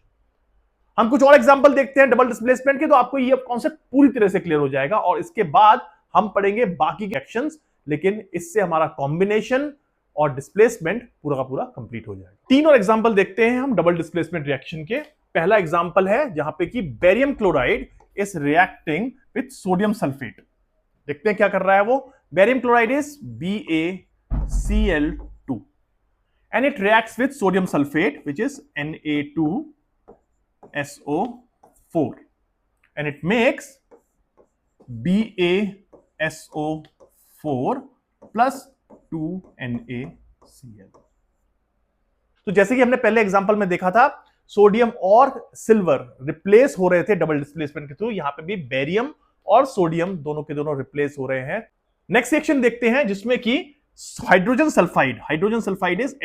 हम कुछ और एग्जांपल देखते हैं डबल डिस्प्लेसमेंट के, तो आपको ये कॉन्सेप्ट पूरी तरह से क्लियर हो जाएगा और इसके बाद हम पढ़ेंगे बाकी के रिएक्शंस लेकिन इससे हमारा कॉम्बिनेशन और डिस्प्लेसमेंट पूरा का पूरा कंप्लीट हो जाएगा। 3 और एग्जांपल देखते हैं हम डबल डिस्प्लेसमेंट रिएक्शन के। पहला एग्जांपल है जहां पे कि barium chloride is reacting with sodium sulphate. देखते हैं क्या कर रहा है वो। Barium chloride is BaCl2 and it reacts with sodium sulfate which is Na2SO4 and it makes BaSO4 plus 2NaCl। तो जैसे कि हमने पहले एग्जांपल में देखा था, सोडियम और सिल्वर रिप्लेस हो रहे थे डबल डिस्प्लेसमेंट के थ्रू, यहां पे भी बेरियम और सोडियम दोनों के दोनों रिप्लेस हो रहे हैं। नेक्स्ट रिएक्शन देखते हैं जिसमें कि hydrogen sulphide is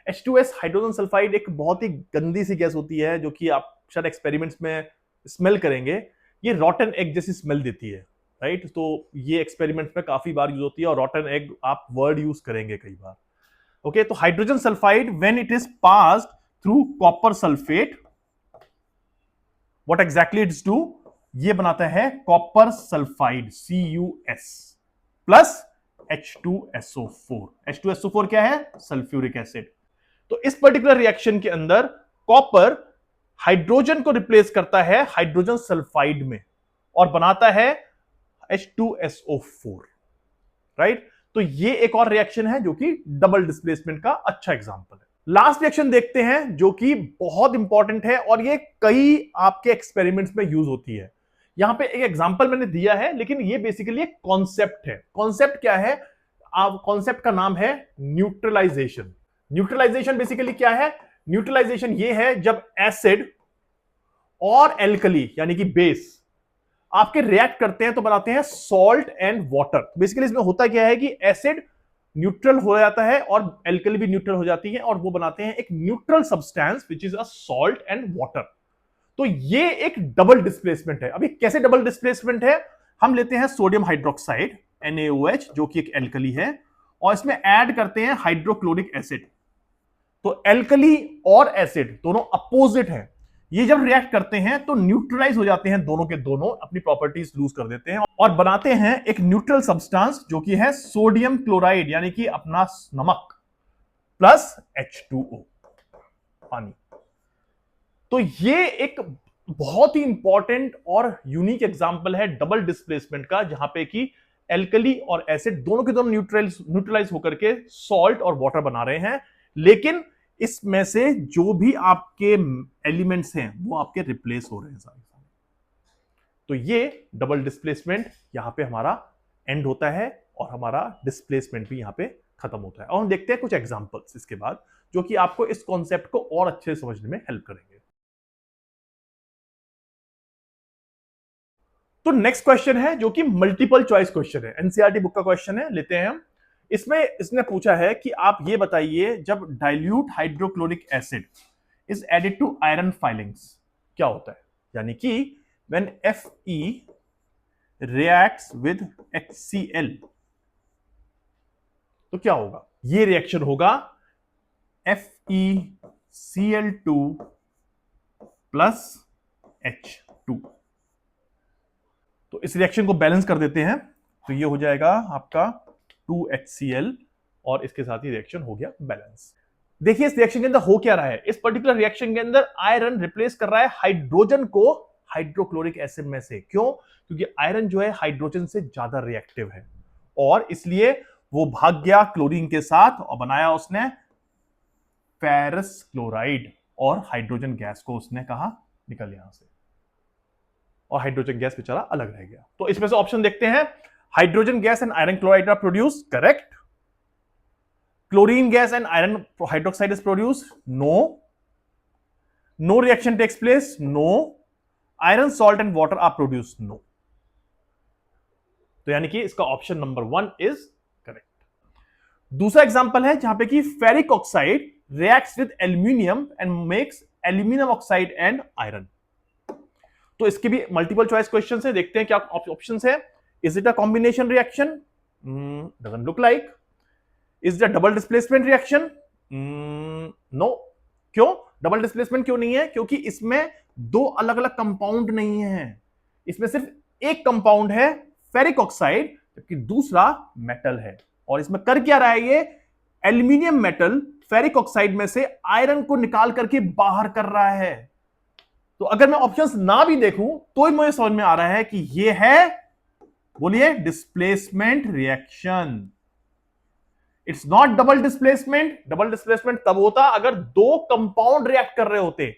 H2S hydrogen sulphide एक बहुत ही गंदी सी गैस होती है जो कि आप शायद एक्सपेरिमेंट्स में स्मेल करेंगे। ये रॉटन एग जैसी स्मेल देती है, राइट। तो ये एक्सपेरिमेंट्स में काफी बार यूज होती है और रॉटन एग आप वर्ड यूज करेंगे कई बार। ओके, तो hydrogen sulphide when it is passed through copper sulphate, what exactly it's do, ये बनाता है copper sulphide CuS plus H2SO4। H2SO4 क्या है? Sulphuric acid. तो इस पर्टिकुलर रिएक्शन के अंदर कॉपर हाइड्रोजन को रिप्लेस करता है हाइड्रोजन सल्फाइड में और बनाता है H2SO4, राइट। तो ये एक और रिएक्शन है जो कि डबल डिस्प्लेसमेंट का अच्छा एग्जांपल है। लास्ट रिएक्शन देखते हैं जो कि बहुत इंपॉर्टेंट है और ये कई आपके एक्सपेरिमेंट्स में यूज होती है। यहां पे एक एग्जांपल मैंने दिया है लेकिन ये बेसिकली एक कॉन्सेप्ट है। कॉन्सेप्ट क्या है? कॉन्सेप्ट का नाम है न्यूट्रलाइजेशन। न्यूट्रलाइजेशन बेसिकली क्या है? न्यूट्रलाइजेशन ये है जब एसिड और एल्कली यानी कि बेस आपके रिएक्ट करते हैं तो बनाते हैं सॉल्ट एंड वाटर। बेसिकली इसमें होता क्या है कि एसिड न्यूट्रल हो जाता है और एल्कली भी न्यूट्रल हो जाती है और वो बनाते हैं एक neutral substance which is a salt and water. तो ये एक डबल डिस्प्लेसमेंट है। अभी कैसे डबल डिस्प्लेसमेंट है? हम लेते हैं सोडियम हाइड्रोक्साइड NaOH जो कि एक एल्कली है और इसमें ऐड करते हैं हाइड्रोक्लोरिक एसिड। तो एल्कली और एसिड दोनों अपोजिट हैं, ये जब रिएक्ट करते हैं तो न्यूट्रलाइज हो जाते हैं, दोनों के दोनों अपनी प्रॉपर्टीज लूज कर देते हैं और बनाते हैं एक न्यूट्रल सब्सटेंस जो कि है सोडियम क्लोराइड यानी कि अपना नमक प्लस H2O पानी। तो ये एक बहुत ही इंपॉर्टेंट और यूनिक एग्जांपल है डबल डिस्प्लेसमेंट का, जहां पे कि एल्कली और एसिड दोनों के दोनों न्यूट्रलाइज होकर के सॉल्ट और वाटर बना रहे हैं, लेकिन इसमें से जो भी आपके एलिमेंट्स हैं वो आपके रिप्लेस हो रहे हैं सारे। तो ये डबल डिस्प्लेसमेंट यहां पे हमारा एंड होता है और हमारा डिस्प्लेसमेंट भी यहां पे खत्म होता है। और हम देखते हैं कुछ एग्जांपल्स इसके बाद जो कि आपको इस कॉन्सेप्ट को और अच्छे से समझने में हेल्प करेंगे। तो नेक्स्ट क्वेश्चन है जो कि मल्टीपल चॉइस क्वेश्चन है, एनसीईआरटी बुक का क्वेश्चन है, लेते हैं हम। इसमें इसने पूछा है कि आप ये बताइए जब dilute hydrochloric acid is added to iron filings क्या होता है, यानी कि when Fe reacts with HCl तो क्या होगा। ये रिएक्शन होगा FeCl2 प्लस H2। तो इस रिएक्शन को बैलेंस कर देते हैं तो ये हो जाएगा आपका 2HCl और इसके साथ ही रिएक्शन हो गया बैलेंस। देखिए इस रिएक्शन के अंदर हो क्या रहा है। इस पर्टिकुलर रिएक्शन के अंदर आयरन रिप्लेस कर रहा है हाइड्रोजन को हाइड्रोक्लोरिक एसिड में से। क्यों? क्योंकि आयरन जो है हाइड्रोजन से ज्यादा रिएक्टिव है और इसलिए वो भाग गया क्लोरीन के साथ और बनाया उसने फेरस क्लोराइड और हाइड्रोजन गैस को उसने कहा निकल यहां से और हाइड्रोजन गैस बेचारा अलग रह गया। तो इसमें से ऑप्शन देखते हैं, hydrogen gas and iron chloride are produce, correct. Chlorine gas and iron hydroxide is produce, no. No reaction takes place, no. Iron salt and water are produce, no. तो यानी कि इसका ऑप्शन नंबर 1 इज करेक्ट। दूसरा एग्जांपल है जहां पे कि ferric oxide reacts with aluminium and makes aluminium oxide and iron. तो इसके भी मल्टीपल चॉइस क्वेश्चन है, देखते हैं क्या ऑप्शंस है। Is it a combination reaction? Doesn't look like. Is it a double displacement reaction? No. क्यों डबल डिस्प्लेसमेंट क्यों नहीं है? क्योंकि इसमें दो अलग अलग कंपाउंड नहीं है, इसमें सिर्फ एक कंपाउंड है फेरिक ऑक्साइड जबकि दूसरा मेटल है। और इसमें कर क्या रहा है, ये एल्यूमिनियम मेटल फेरिक ऑक्साइड में से आयरन को निकाल करके बाहर कर रहा है। तो अगर मैं ऑप्शंस ना भी देखूं तो ही मुझे समझ में आ रहा है कि ये है, बोलिए, displacement reaction. It's not double displacement. Double displacement तब होता अगर दो कंपाउंड रिएक्ट कर रहे होते।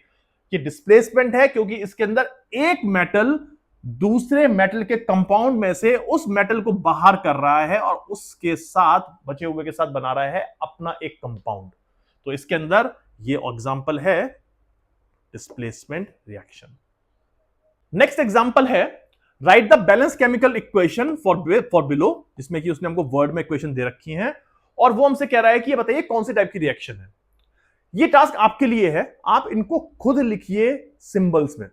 कि डिस्प्लेसमेंट है क्योंकि इसके अंदर एक मेटल दूसरे मेटल के कंपाउंड में से उस मेटल को बाहर कर रहा है और उसके साथ बचे हुए के साथ बना रहा है अपना एक कंपाउंड। तो इसके अंदर ये एग्जांपल है डिस्प्लेसमेंट रिएक्शन। नेक्स्ट एग्जांपल है right the balance chemical equation for below, जिसमें कि उसने हमको वर्ड में इक्वेशन दे रखी है और वो हमसे कह रहा है कि ये बताइए कौन सी टाइप की रिएक्शन है। ये टास्क आपके लिए है, आप इनको खुद लिखिए सिंबल्स में।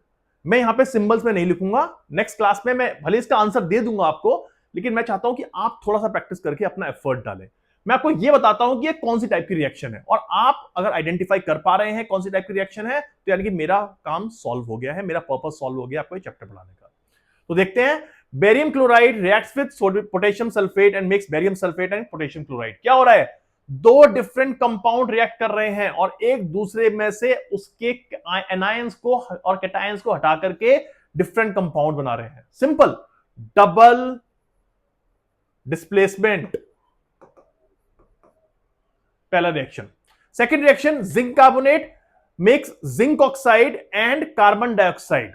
मैं यहां पे सिंबल्स में नहीं लिखूंगा, नेक्स्ट क्लास में मैं भले इसका आंसर दे दूंगा आपको, लेकिन मैं चाहता हूं कि आप थोड़ा सा प्रैक्टिस करके अपना एफर्ट डालें। मैं आपको ये बताता हूं कि ये कौन सी टाइप की रिएक्शन है और आप अगर आइडेंटिफाई कर पा रहे हैं कौन सी टाइप की रिएक्शन है तो यानी कि मेरा काम सॉल्व हो गया है, मेरा पर्पस सॉल्व हो गया आपको ये चैप्टर पढ़ाने का। तो देखते हैं, barium chloride reacts with potassium sulphate and makes barium sulphate and potassium chloride. क्या हो रहा है, दो डिफरेंट कंपाउंड रिएक्ट कर रहे हैं और एक दूसरे में से उसके एनायंस को और कैटायंस को हटा करके डिफरेंट कंपाउंड बना रहे हैं। सिंपल, डबल डिस्प्लेसमेंट पहला reaction. Second reaction, zinc carbonate makes zinc oxide and carbon dioxide.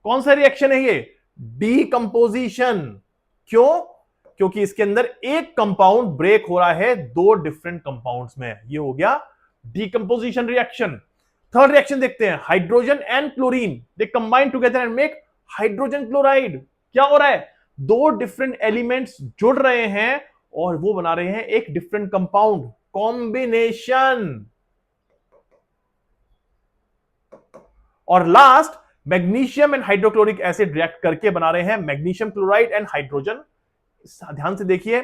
कौन सा रिएक्शन है ये, डीकंपोजिशन। क्यों, क्योंकि इसके अंदर एक कंपाउंड ब्रेक हो रहा है दो डिफरेंट कंपाउंड्स में, ये हो गया डीकंपोजिशन रिएक्शन। थर्ड रिएक्शन देखते हैं, hydrogen and chlorine they combine together and make hydrogen chloride. क्या हो रहा है, दो डिफरेंट एलिमेंट्स जुड़ रहे हैं और वो बना रहे हैं एक डिफरेंट कंपाउंड, कॉम्बिनेशन। और last, magnesium and hydrochloric acid react करके बना रहे हैं मैग्नीशियम क्लोराइड एंड हाइड्रोजन। ध्यान से देखिए,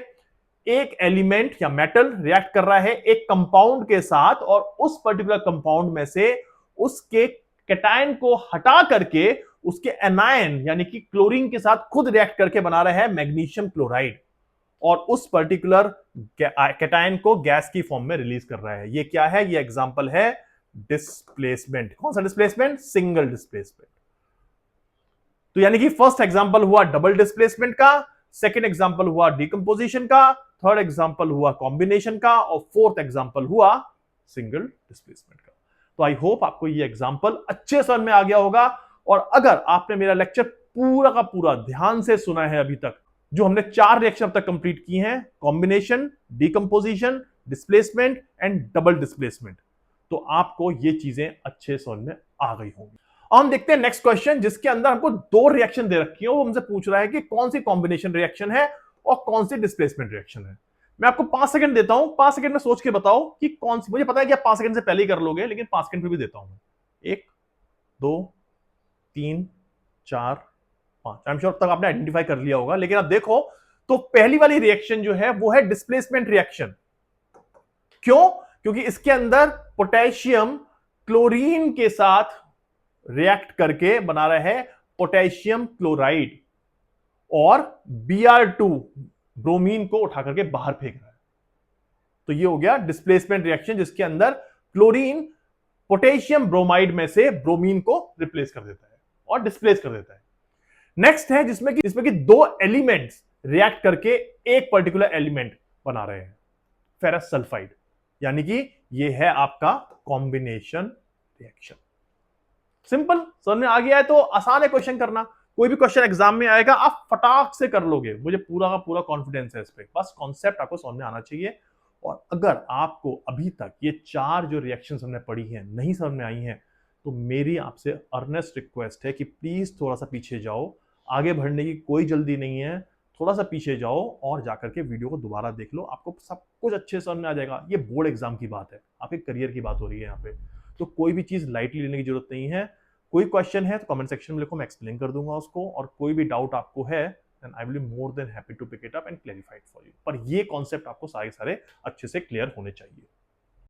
एक एलिमेंट या मेटल रिएक्ट कर रहा है एक कंपाउंड के साथ और उस पर्टिकुलर कंपाउंड में से उसके कैटायन को हटा करके उसके एनायन यानी कि क्लोरीन के साथ खुद रिएक्ट करके बना रहा है मैग्नीशियम क्लोराइड और उस पर्टिकुलर कैटायन को गैस की फॉर्म में रिलीज कर रहा है। ये क्या है, ये एग्जांपल है डिस्प्लेसमेंट। कौन सा डिस्प्लेसमेंट, सिंगल डिस्प्लेसमेंट। तो यानी कि फर्स्ट एग्जांपल हुआ डबल डिस्प्लेसमेंट का, सेकेंड एग्जांपल हुआ डिकंपोजिशन का, थर्ड एग्जांपल हुआ कॉम्बिनेशन का और फोर्थ एग्जांपल हुआ सिंगल डिस्प्लेसमेंट का। तो आई होप आपको ये एग्जांपल अच्छे समझ में आ गया होगा। और अगर आपने मेरा लेक्चर पूरा का पूरा ध्यान से सुना है अभी तक, जो हमने 4 रिएक्शन अब तक कंप्लीट की हैं, combination, decomposition, displacement and double displacement, तो आपको ये चीजें अच्छे समझ में आ गई होंगी। अब हम देखते हैं नेक्स्ट क्वेश्चन, जिसके अंदर हमको 2 रिएक्शन दे रखी है। वो हमसे पूछ रहा है कि कौन सी कॉम्बिनेशन रिएक्शन है और कौन सी डिस्प्लेसमेंट रिएक्शन है। मैं आपको 5 सेकंड देता हूं, 5 सेकंड में सोच के बताओ कि कौन सी। मुझे पता है कि आप 5 सेकंड से पहले ही कर लोगे, लेकिन 5 सेकंड फिर भी देता हूं। 1 2 3 4 5। आई एम श्योर तक आपने आइडेंटिफाई कर लिया होगा, लेकिन अब देखो तो पहली वाली रिएक्शन जो है वो है डिस्प्लेसमेंट रिएक्शन। क्यों, क्योंकि इसके अंदर पोटेशियम क्लोरीन के साथ रिएक्ट करके बना रहा है पोटेशियम क्लोराइड और Br2 ब्रोमीन को उठा करके बाहर फेंक रहा है। तो ये हो गया डिस्प्लेसमेंट रिएक्शन, जिसके अंदर क्लोरीन पोटेशियम ब्रोमाइड में से ब्रोमीन को रिप्लेस कर देता है और डिस्प्लेस कर देता है। नेक्स्ट है जिसमें कि 2 एलिमेंट्स रिएक्ट करके एक पर्टिकुलर एलिमेंट बना रहे हैं, फेरस सल्फाइड, यानी कि ये है आपका कॉम्बिनेशन रिएक्शन। सिंपल, समझ में आ गया है तो आसान है क्वेश्चन करना। कोई भी क्वेश्चन एग्जाम में आएगा आप फटाक से कर लोगे, मुझे पूरा का पूरा कॉन्फिडेंस है इस पे। बस कॉन्सेप्ट आपको समझ में आना चाहिए। और अगर आपको अभी तक ये 4 जो रिएक्शंस हमने पढ़ी हैं नहीं समझ में आई हैं, तो मेरी आपसे अर्नेस्ट रिक्वेस्ट है कि प्लीज थोड़ा सा पीछे जाओ। आगे बढ़ने की कोई जल्दी नहीं है, थोड़ा सा पीछे जाओ और जाकर के वीडियो को दोबारा देख लो, आपको सब कुछ अच्छे से समझ में आ जाएगा। ये बोर्ड एग्जाम की बात है, आपके करियर की बात हो रही है यहाँ पे, तो कोई भी चीज लाइटली लेने की जरूरत नहीं है। कोई क्वेश्चन है तो कमेंट सेक्शन में लिखो, मैं एक्सप्लेन कर दूंगा उसको। और कोई भी डाउट आपको है then I will be more than happy to pick it up and clarify it for you. पर ये कॉन्सेप्ट आपको सारे अच्छे से क्लियर होने चाहिए।